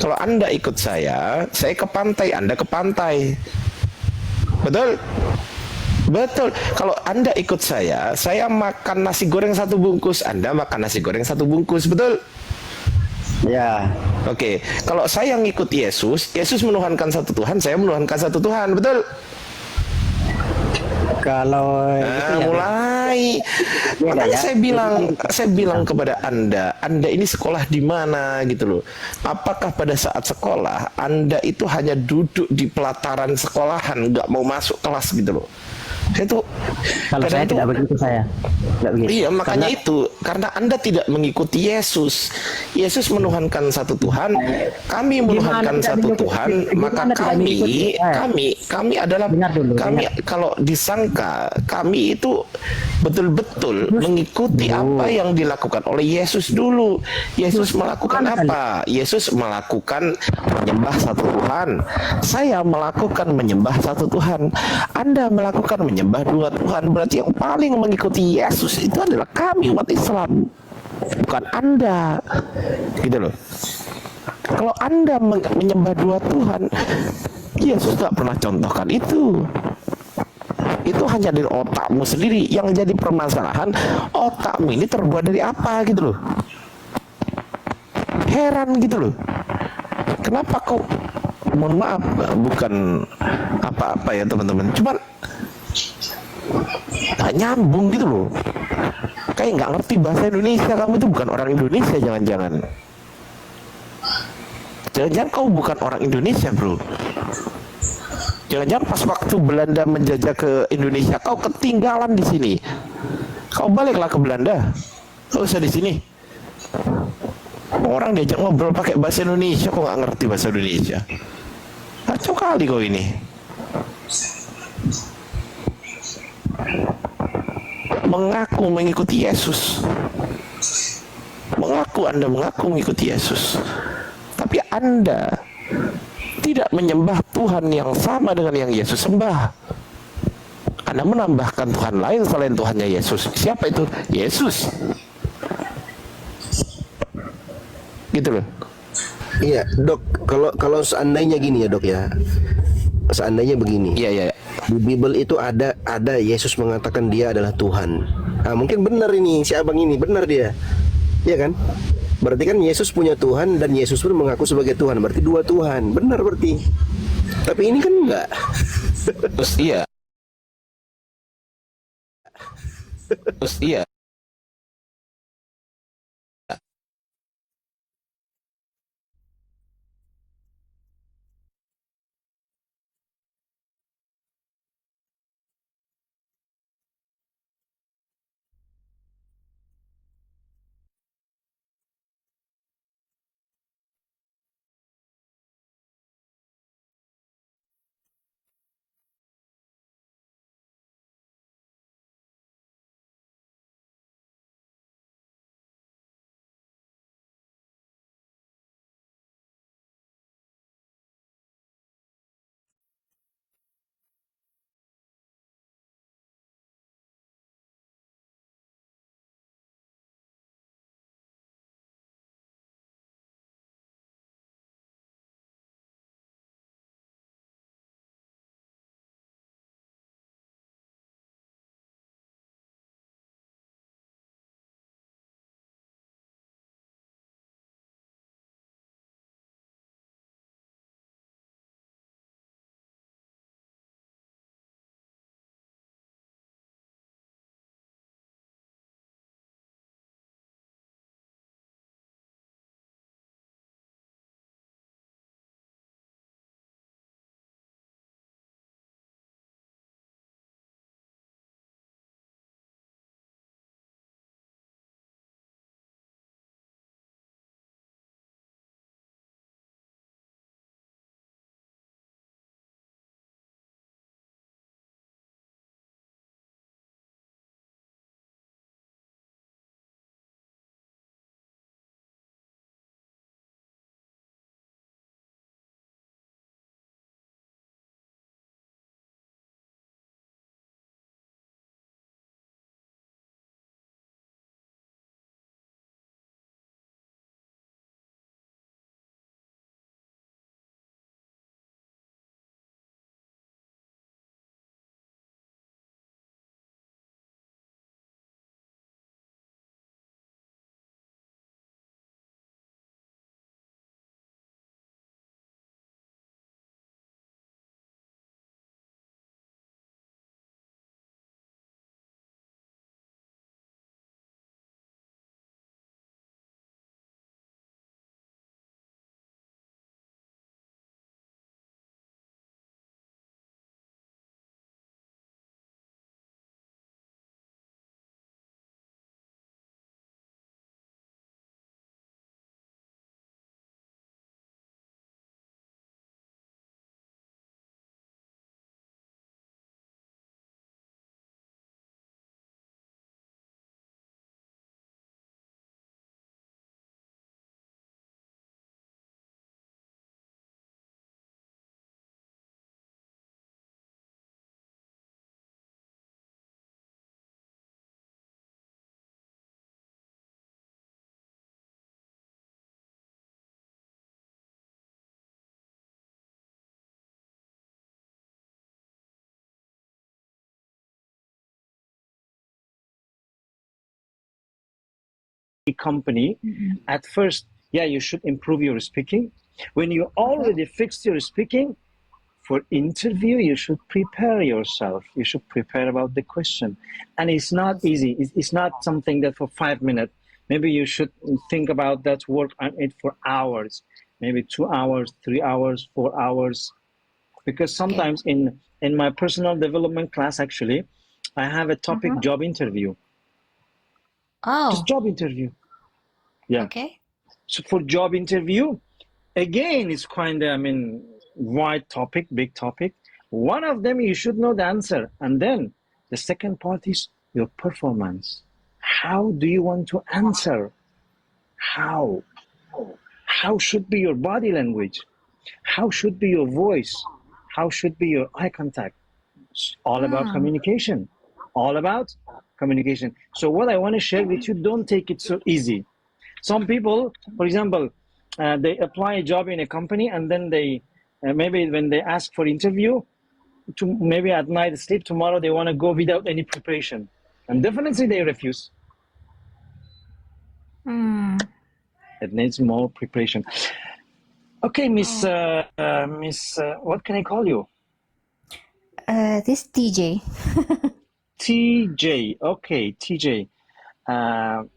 Kalau Anda ikut saya ke pantai, Anda ke pantai. Betul? Betul. Kalau Anda ikut saya makan nasi goreng satu bungkus, Anda makan nasi goreng satu bungkus, betul? Ya. Oke. Kalau saya ngikut Yesus, Yesus menuhankan satu Tuhan, saya menuhankan satu Tuhan, betul? Kalau itu Nah, ya, mulai. Beda Makanya ya. saya bilang kepada Anda ini sekolah di mana gitu loh. Apakah pada saat sekolah Anda itu hanya duduk di pelataran sekolahan, nggak mau masuk kelas gitu loh. Saya tuh Kalau kadang saya tuh- tidak begitu saya. Tidak begitu. Iya, makanya Karena- itu karena Anda tidak mengikuti Yesus. Yesus menuhankan satu Tuhan, kami menuhankan tidak satu mengikuti? Tuhan, maka Gimana tidak mengikuti? kami adalah Dengar dulu, kami dengar. kalau disangka kami itu betul-betul mengikuti apa yang dilakukan oleh Yesus dulu. Yesus melakukan apa? Yesus melakukan menyembah satu Tuhan. Saya melakukan menyembah satu Tuhan. Anda melakukan menyembah dua Tuhan. Berarti yang paling mengikuti Yesus itu adalah kami umat Islam, bukan Anda. Gitu loh. Kalau Anda menyembah dua Tuhan, Yesus gak pernah contohkan itu. Itu hanya dari otakmu sendiri. Yang jadi permasalahan, otakmu ini terbuat dari apa gitu loh. Heran gitu loh. Kenapa kau, mohon maaf, bukan apa-apa ya teman-teman, cuman nggak nyambung gitu loh. Kayak nggak ngerti bahasa Indonesia. Kamu itu bukan orang Indonesia, jangan-jangan. Jangan-jangan kau bukan orang Indonesia, bro. Jangan-jangan pas waktu Belanda menjajah ke Indonesia, kau ketinggalan di sini. Kau baliklah ke Belanda. Kau usah di sini. Orang diajak ngobrol pakai bahasa Indonesia, kok nggak ngerti bahasa Indonesia. Kacau kali kau ini. Mengaku mengikuti Yesus. Anda mengaku mengikuti Yesus. Tapi Anda tidak menyembah Tuhan yang sama dengan yang Yesus sembah. Anda menambahkan Tuhan lain selain Tuhannya Yesus. Siapa itu? Yesus. Gitu loh. Iya, Dok. Kalau seandainya gini ya, Dok ya. Seandainya begini. Iya, iya. Di Bible itu ada Yesus mengatakan dia adalah Tuhan. Nah, mungkin benar ini si abang ini, benar dia. Iya kan? Berarti kan Yesus punya Tuhan dan Yesus pun mengaku sebagai Tuhan. Berarti dua Tuhan. Benar berarti. Tapi ini kan enggak. Terus iya. Terus iya. company, at first, yeah, you should improve your speaking. When you already fixed your speaking, for interview, you should prepare yourself. You should prepare about the question. And it's not easy. It's not something that for 5 minutes. Maybe you should think about that, work on it for hours, maybe 2 hours, 3 hours, 4 hours. Because sometimes in my personal development class, actually, I have a topic job interview. Oh, Just job interview. Yeah. okay. So for job interview, again, it's kind of, wide topic, big topic. One of them, you should know the answer. And then the second part is your performance. How do you want to answer? How? How should be your body language? How should be your voice? How should be your eye contact? It's all about communication. All about communication. So what I want to share with you, don't take it so easy. Some people, for example, they apply a job in a company and then they, maybe when they ask for interview, maybe at night sleep, tomorrow they want to go without any preparation. And definitely they refuse. It needs more preparation. Okay, Miss, what can I call you? This TJ. TJ. Okay, TJ. How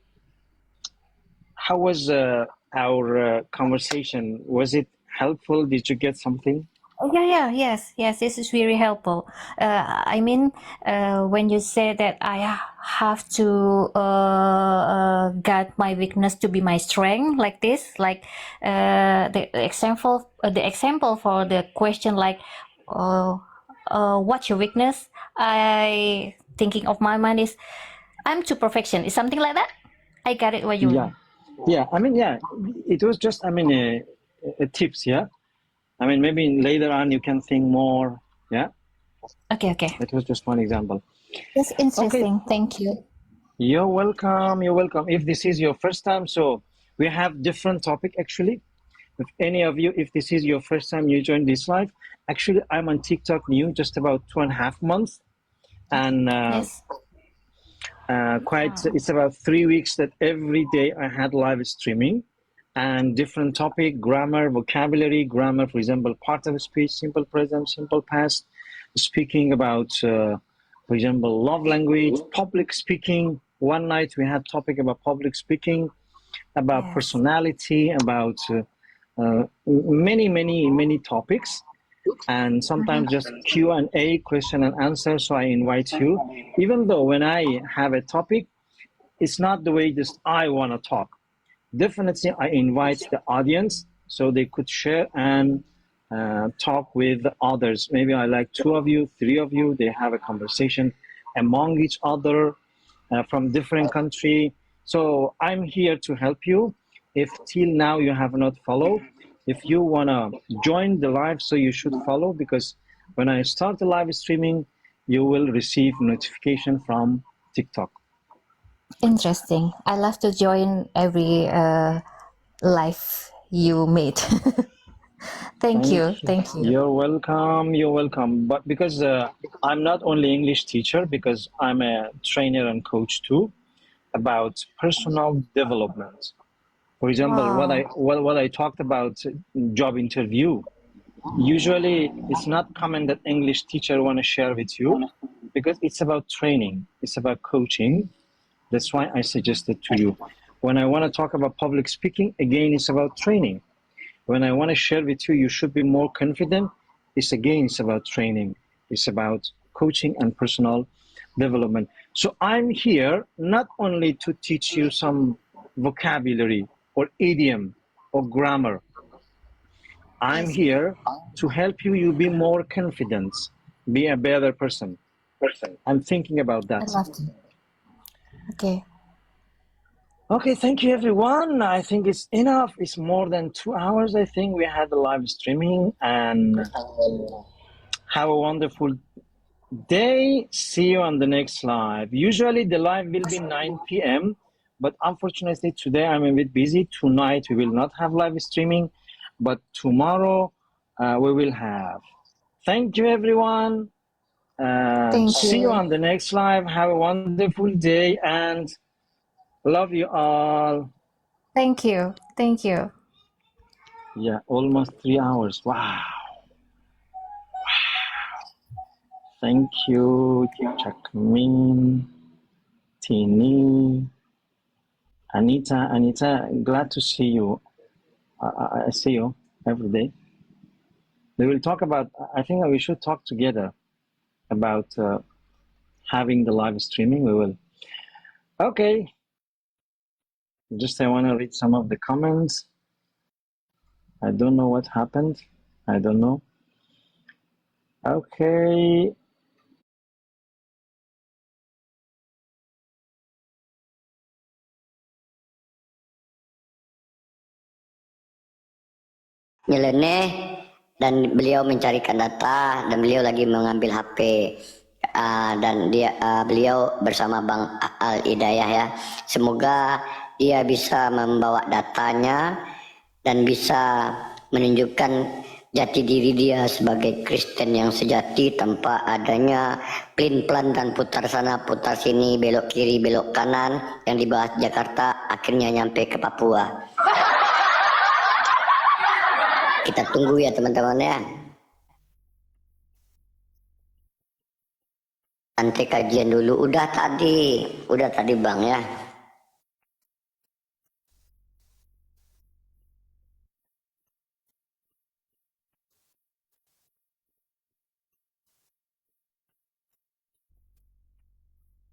was our conversation? Was it helpful? Did you get something? Yes. This is very helpful. When you say that I have to get my weakness to be my strength, like this, like the example for the question, like, what's your weakness? I thinking of my mind is, I'm too perfection. Is something like that? I got it. What you mean? Yeah. It was just, a tips. Yeah. Maybe later on you can think more. Yeah. Okay. It was just one example. That's interesting. Okay. Thank you. You're welcome. If this is your first time, so we have different topic actually. If any of you, if this is your first time you join this live, actually I'm on TikTok new just about 2.5 months. And Yes. it's about 3 weeks that every day I had live streaming and different topic, grammar, vocabulary, grammar, for example, part of speech, simple present, simple past, speaking about, for example, love language, public speaking. One night we had topic about public speaking, about Yes. personality, about many topics. And sometimes just Q&A, question and answer. So I invite you, even though when I have a topic, it's not the way just I want to talk. Definitely I invite the audience so they could share and talk with others. Maybe I like 2 of you, 3 of you, they have a conversation among each other from different country. So I'm here to help you. If till now you have not followed, if you want to join the live, so you should follow, because when I start the live streaming, you will receive notification from TikTok. Interesting. I love to join every live you made. Thank you. You're welcome. But because I'm not only English teacher, because I'm a trainer and coach too, about personal development. For example, what I talked about job interview. Usually, it's not common that English teacher want to share with you, because it's about training, it's about coaching. That's why I suggested to you. When I want to talk about public speaking, again, it's about training. When I want to share with you, you should be more confident. It's about training. It's about coaching and personal development. So I'm here not only to teach you some vocabulary or idiom or grammar. I'm here to help you be more confident, be a better person. I'm thinking about I that. love to. Okay. Okay, thank you everyone. I think it's enough. It's more than 2 hours. I think we had the live streaming, and have a wonderful day. See you on the next live. Usually the live will be 9 p.m. But unfortunately today I'm a bit busy. Tonight we will not have live streaming, but tomorrow we will have. Thank you everyone. Thank See you you. on the next live. Have a wonderful day, and Love you all. Thank you. Thank you. Yeah, almost 3 hours. Wow. Thank you, Chakmin, Tini, Anita. Anita, glad to see you. I see you every day. We will talk about, I think we should talk together about having the live streaming. We will. Okay. Just I want to read some of the comments. I don't know what happened. I don't know. Okay. nyeleneh dan beliau mencarikan data dan beliau lagi mengambil HP dan beliau bersama Bang Al Hidayah ya. Semoga dia bisa membawa datanya dan bisa menunjukkan jati diri dia sebagai Kristen yang sejati tanpa adanya pelin-pelan dan putar sana putar sini, belok kiri belok kanan yang dibahas Jakarta akhirnya nyampe ke Papua. Kita tunggu ya teman-teman ya. Nanti kajian dulu. Udah tadi Bang ya.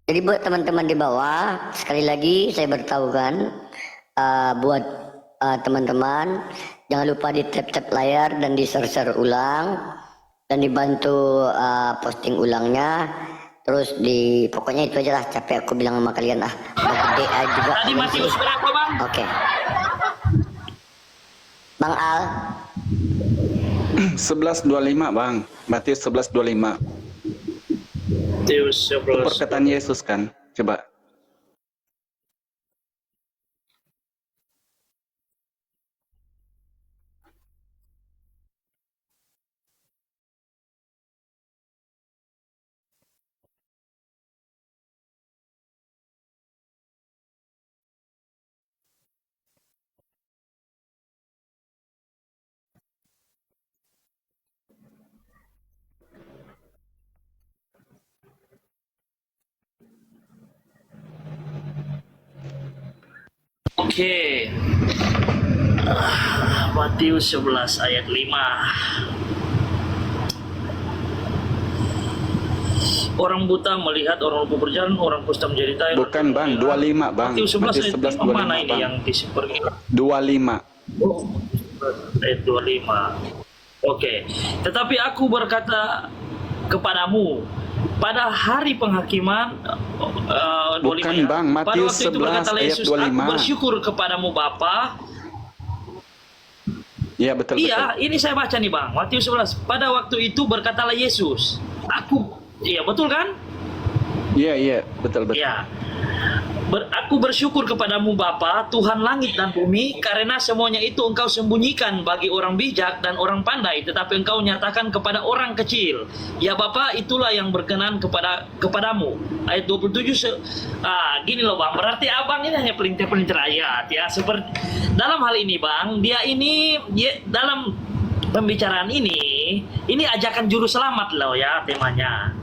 Jadi buat teman-teman di bawah, sekali lagi saya beritahukan buat teman-teman, jangan lupa di tap-tap layar dan di share ulang dan dibantu posting ulangnya. Terus pokoknya itu aja lah, capek aku bilang sama kalian udah gede juga. Tadi Matius berapa Bang? Oke. Bang Al 11.25 Bang, Matius 11.25. Matius 11. Perkataan Yesus kan, coba. Oke. Matius 11 ayat 5. Orang buta melihat, orang lumpuh berjalan, orang kusta menjadi tayar. Bukan Bang, 25 Bang. Matius 11 ayat 5 mana ini Bang. yang disepergi? 25. Oh, ayat 25. Oke. Tetapi aku berkata kepadamu, pada hari penghakiman Bukan ya. Bang, Matius 11 ayat 25. Aku bersyukur kepadamu Bapa. Iya betul. Iya, ini saya baca nih Bang, Matius 11. Pada waktu itu berkatalah Yesus, iya betul kan? Iya, betul. Iya. Aku bersyukur kepadamu Bapa, Tuhan langit dan bumi, karena semuanya itu engkau sembunyikan bagi orang bijak dan orang pandai, tetapi engkau nyatakan kepada orang kecil. Ya Bapa, itulah yang berkenan kepadamu. Ayat 27, gini loh Bang, berarti abang ini hanya pelintir-pelintir ayat ya. Seperti dalam hal ini Bang, dalam pembicaraan ini ajakan juru selamat loh ya temanya.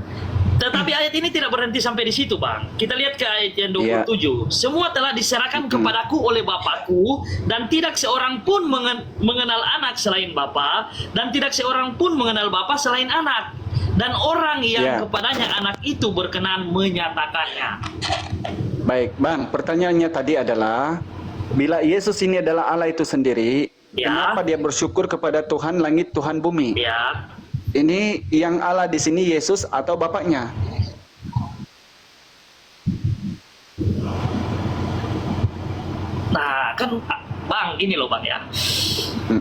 Tetapi ayat ini tidak berhenti sampai di situ Bang. Kita lihat ke ayat yang 27. Semua telah diserahkan kepadaku oleh Bapakku, dan tidak seorang pun mengenal anak selain Bapa, dan tidak seorang pun mengenal Bapa selain anak. Dan orang yang kepadanya anak itu berkenan menyatakannya. Baik Bang, pertanyaannya tadi adalah, bila Yesus ini adalah Allah itu sendiri, kenapa dia bersyukur kepada Tuhan langit, Tuhan bumi? Ya. Ini yang Allah di sini Yesus atau Bapaknya? Nah, kan Bang, gini loh Bang ya.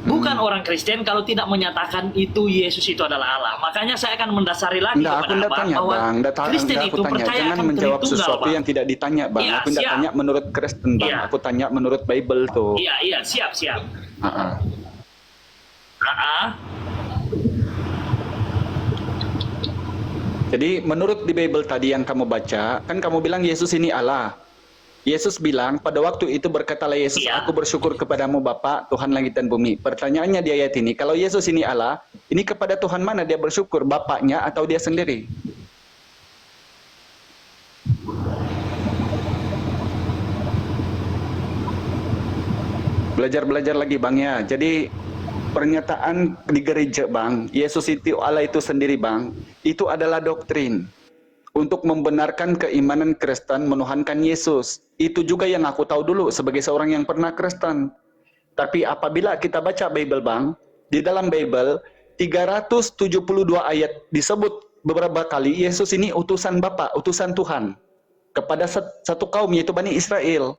Bukan orang Kristen kalau tidak menyatakan itu Yesus itu adalah Allah. Makanya saya akan mendasari lagi kepada Abang bahwa Kristen itu percaya jangan akan menjawab Tritunggal, sesuatu Bang. yang tidak ditanya Bang. Iya, Aku tidak siap. tanya menurut Kristen Bang. Iya. Aku tanya menurut Bible tuh. Iya, siap. Jadi menurut di Bible tadi yang kamu baca, kan kamu bilang Yesus ini Allah. Yesus bilang, pada waktu itu berkatalah Yesus, Iya. aku bersyukur kepadamu Bapa, Tuhan langit dan bumi. Pertanyaannya di ayat ini, kalau Yesus ini Allah, ini kepada Tuhan mana dia bersyukur, Bapaknya atau dia sendiri? Belajar-belajar lagi Bang ya. Jadi pernyataan di gereja Bang, Yesus itu Allah itu sendiri Bang, itu adalah doktrin untuk membenarkan keimanan Kristen menuhankan Yesus. Itu juga yang aku tahu dulu sebagai seorang yang pernah Kristen. Tapi apabila kita baca Bible Bang, di dalam Bible 372 ayat disebut beberapa kali Yesus ini utusan Bapa, utusan Tuhan kepada satu kaum yaitu Bani Israel.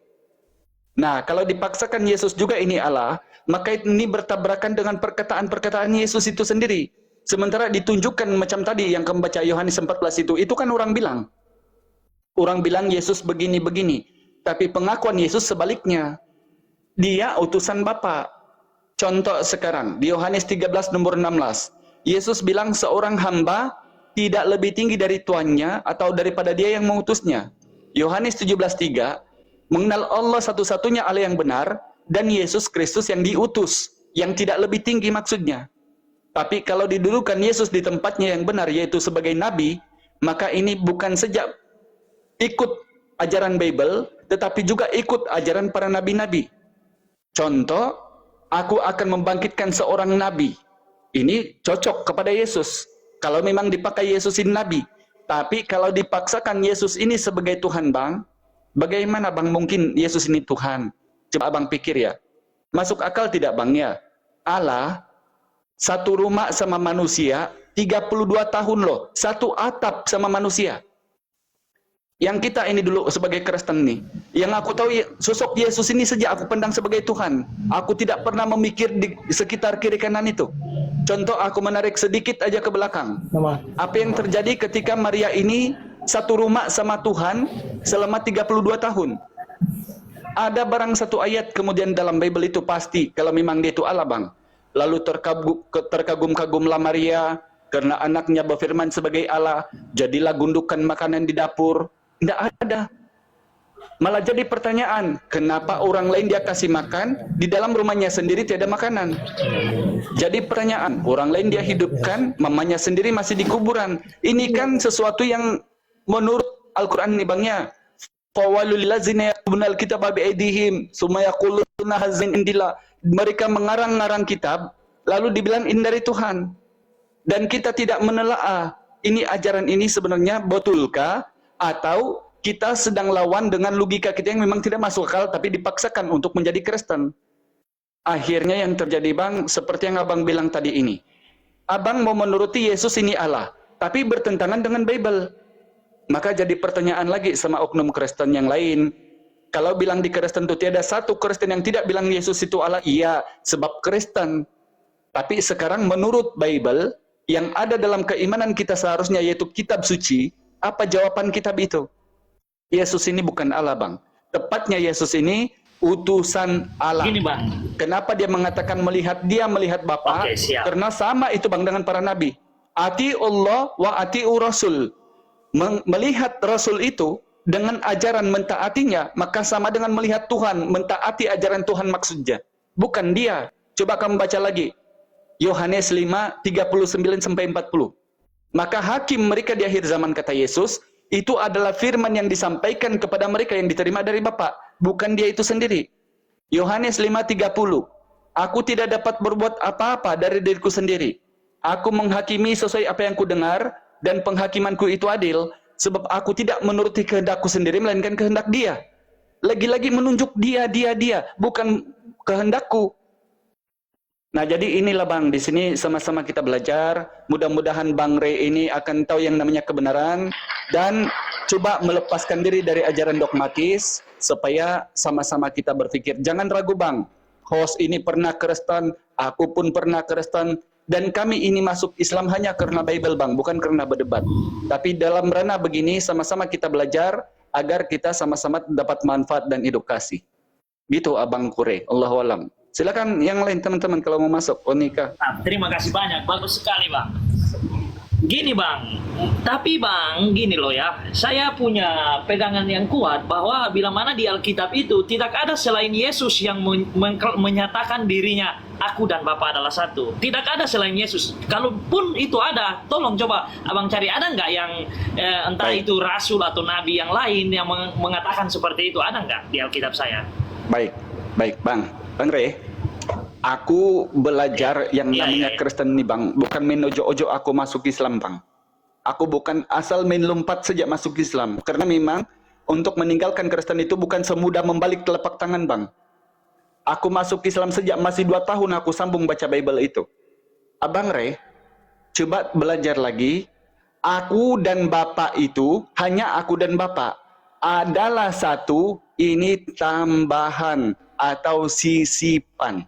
Nah, kalau dipaksakan Yesus juga ini Allah, maka ini bertabrakan dengan perkataan-perkataan Yesus itu sendiri. Sementara ditunjukkan macam tadi yang membaca Yohanes 14 itu kan orang bilang. Orang bilang Yesus begini-begini. Tapi pengakuan Yesus sebaliknya. Dia utusan Bapa. Contoh sekarang, di Yohanes 13 nomor 16. Yesus bilang seorang hamba tidak lebih tinggi dari tuannya atau daripada dia yang mengutusnya. Yohanes 17:3 mengenal Allah satu-satunya Allah yang benar dan Yesus Kristus yang diutus, yang tidak lebih tinggi maksudnya. Tapi kalau didulukan Yesus di tempatnya yang benar yaitu sebagai nabi, maka ini bukan saja ikut ajaran Bible, tetapi juga ikut ajaran para nabi-nabi. Contoh, aku akan membangkitkan seorang nabi. Ini cocok kepada Yesus. Kalau memang dipakai Yesus ini nabi. Tapi kalau dipaksakan Yesus ini sebagai Tuhan Bang, bagaimana Bang mungkin Yesus ini Tuhan? Coba Abang pikir ya. Masuk akal tidak Bang ya? Allah satu rumah sama manusia 32 tahun loh. Satu atap sama manusia. Yang kita ini dulu sebagai Kristen nih. Yang aku tahu sosok Yesus ini sejak aku pandang sebagai Tuhan. Aku tidak pernah memikir di sekitar kiri kanan itu. Contoh aku menarik sedikit aja ke belakang. Apa yang terjadi ketika Maria ini satu rumah sama Tuhan selama 32 tahun. Ada barang satu ayat kemudian dalam Bible itu pasti kalau memang dia itu Allah Bang. Lalu terkagum-kagumlah Maria karena anaknya berfirman sebagai Allah, jadilah gundukan makanan di dapur. Tidak ada. Malah jadi pertanyaan, kenapa orang lain dia kasih makan, di dalam rumahnya sendiri tiada makanan? Jadi pertanyaan, orang lain dia hidupkan, mamanya sendiri masih di kuburan. Ini kan sesuatu yang menurut Al-Quran nih Bang ya. Fawalul ladzina yaqbunal kitaba bi'aidihim summa yaquluna hazin indillah. Mereka mengarang-ngarang kitab, lalu dibilang ini dari Tuhan. Dan kita tidak menelaah, ini ajaran ini sebenarnya betulkah? Atau kita sedang lawan dengan logika kita yang memang tidak masuk akal tapi dipaksakan untuk menjadi Kristen. Akhirnya yang terjadi Bang, seperti yang Abang bilang tadi ini. Abang mau menuruti Yesus ini Allah, tapi bertentangan dengan Bible. Maka jadi pertanyaan lagi sama oknum Kristen yang lain. Kalau bilang di Kristen itu tiada satu Kristen yang tidak bilang Yesus itu Allah, iya, sebab Kristen. Tapi sekarang menurut Bible, yang ada dalam keimanan kita seharusnya yaitu kitab suci, apa jawaban kitab itu? Yesus ini bukan Allah Bang. Tepatnya Yesus ini utusan Allah. Gini Bang. Kenapa dia mengatakan dia melihat Bapa? Oke, siap. Karena sama itu Bang dengan para nabi. Ati Allah wa ati'u Rasul. Melihat Rasul itu dengan ajaran mentaatinya, maka sama dengan melihat Tuhan, mentaati ajaran Tuhan maksudnya. Bukan dia. Coba kamu baca lagi. Yohanes 5, 39-40. Maka hakim mereka di akhir zaman kata Yesus, itu adalah firman yang disampaikan kepada mereka yang diterima dari Bapa, bukan dia itu sendiri. Yohanes 5:30. Aku tidak dapat berbuat apa-apa dari diriku sendiri. Aku menghakimi sesuai apa yang ku dengar dan penghakimanku itu adil, sebab aku tidak menuruti kehendakku sendiri melainkan kehendak Dia. Lagi-lagi menunjuk Dia, bukan kehendakku. Nah, jadi inilah Bang, di sini sama-sama kita belajar. Mudah-mudahan Bang Ray ini akan tahu yang namanya kebenaran dan coba melepaskan diri dari ajaran dogmatis supaya sama-sama kita berpikir. Jangan ragu Bang, host ini pernah Kristen, aku pun pernah Kristen, dan kami ini masuk Islam hanya karena Bible Bang, bukan karena berdebat. Tapi dalam ranah begini sama-sama kita belajar agar kita sama-sama dapat manfaat dan edukasi. Gitu Abang Kure, Allahu a'lam. Silakan yang lain teman-teman kalau mau masuk. Onika. Nah, terima kasih banyak, bagus sekali Bang. Gini bang, tapi bang, gini loh ya, saya punya pegangan yang kuat bahwa bila mana di Alkitab itu tidak ada selain Yesus yang menyatakan dirinya, aku dan Bapa adalah satu. Tidak ada selain Yesus. Kalaupun itu ada, tolong coba abang cari, ada nggak yang entah Baik. itu rasul atau nabi yang lain yang mengatakan seperti itu, ada nggak di Alkitab saya? Baik, baik bang. Bang Rey, aku belajar yang Iya, namanya iya. Kristen nih bang, bukan main ojo-ojo aku masuk Islam bang. Aku bukan asal main lompat sejak masuk Islam, karena memang untuk meninggalkan Kristen itu bukan semudah membalik telapak tangan bang. Aku masuk Islam sejak masih 2 tahun aku sambung baca Bible itu. Abang Rey, coba belajar lagi. Aku dan Bapak itu, hanya aku dan Bapak adalah satu, ini tambahan atau sisipan.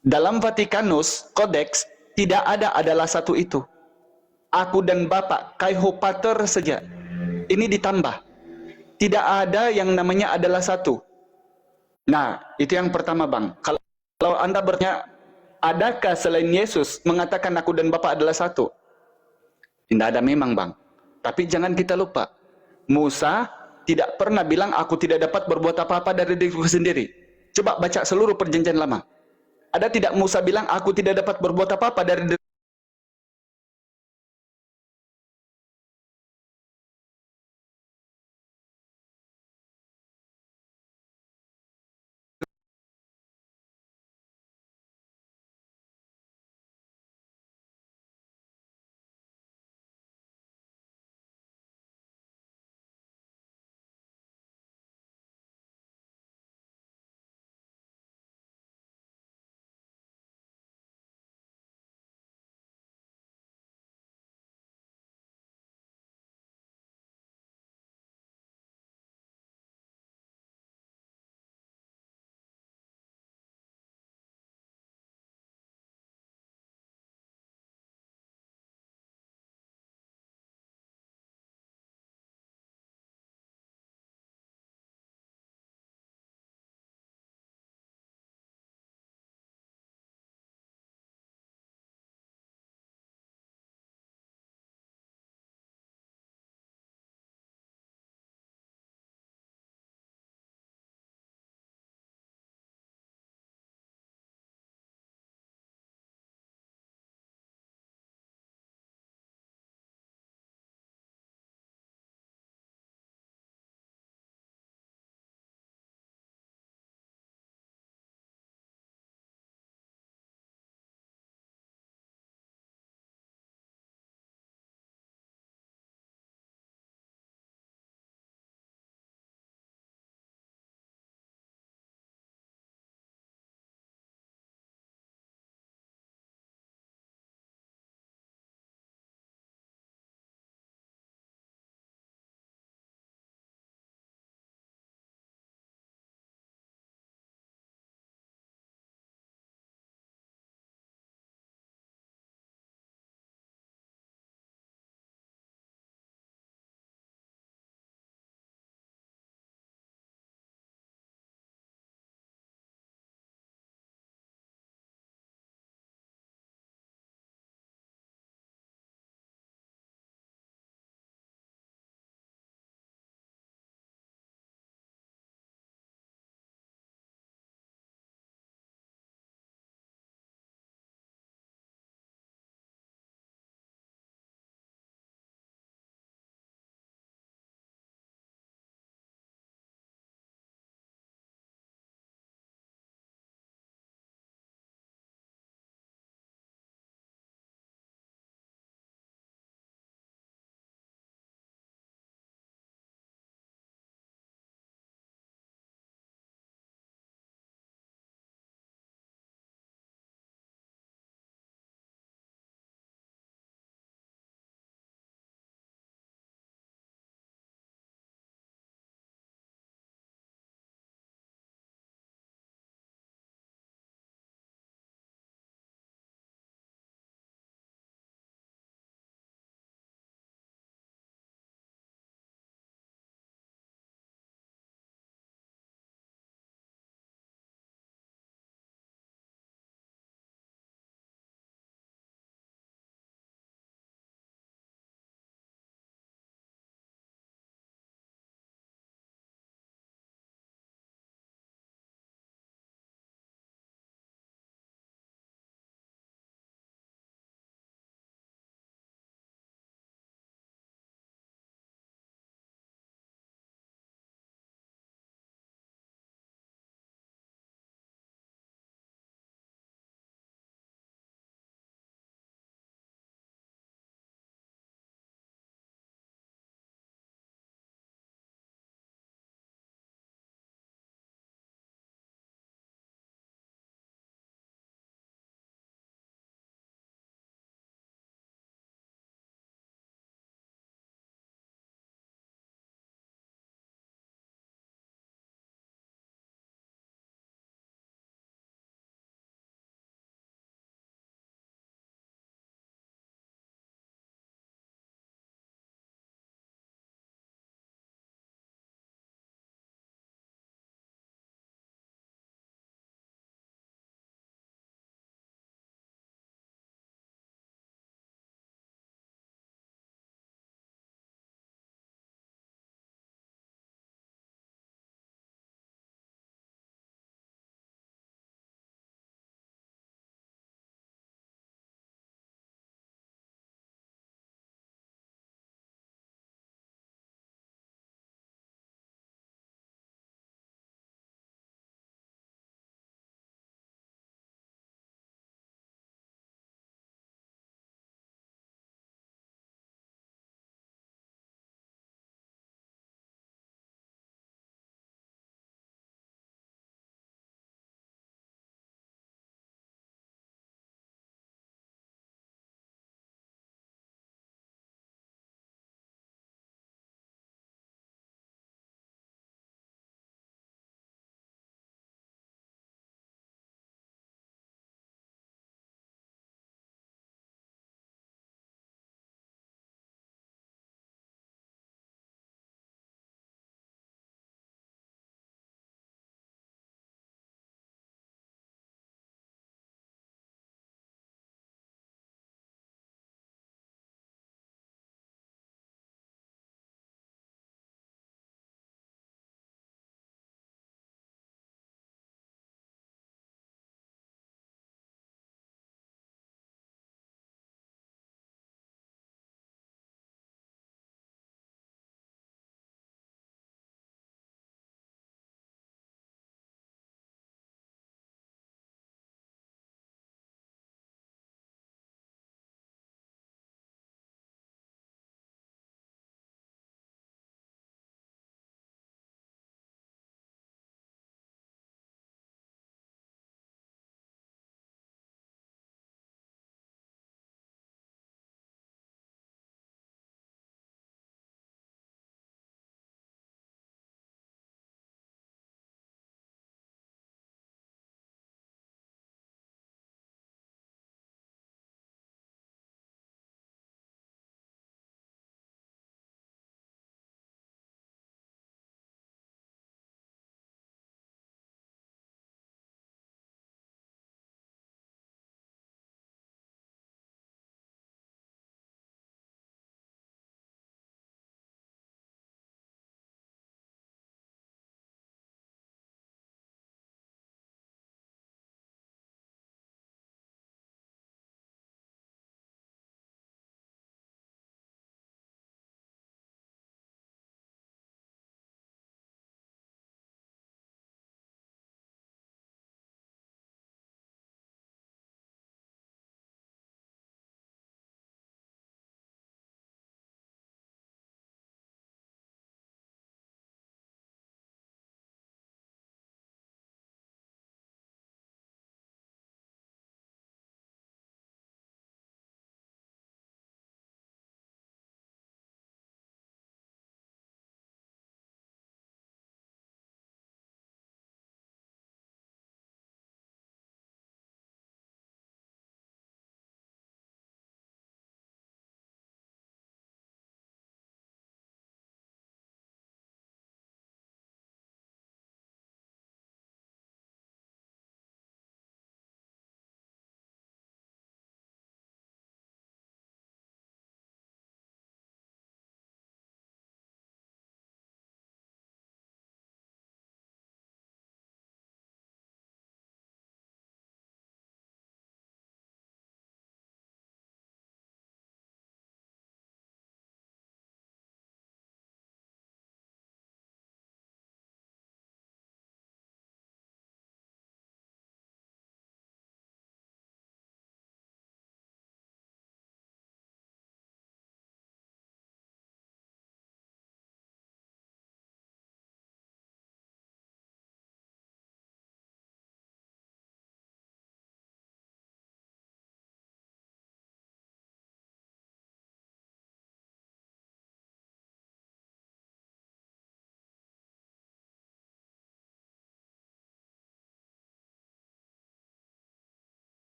Dalam Vatikanus Codex tidak ada adalah satu itu. Aku dan Bapak, Kaihopater saja. Ini ditambah. Tidak ada yang namanya adalah satu. Nah, itu yang pertama bang. Kalau Anda bertanya, adakah selain Yesus mengatakan aku dan Bapak adalah satu? Tidak ada memang bang. Tapi jangan kita lupa, Musa tidak pernah bilang aku tidak dapat berbuat apa-apa dari diriku sendiri. Coba baca seluruh perjanjian lama. Ada tidak Musa bilang aku tidak dapat berbuat apa-apa dari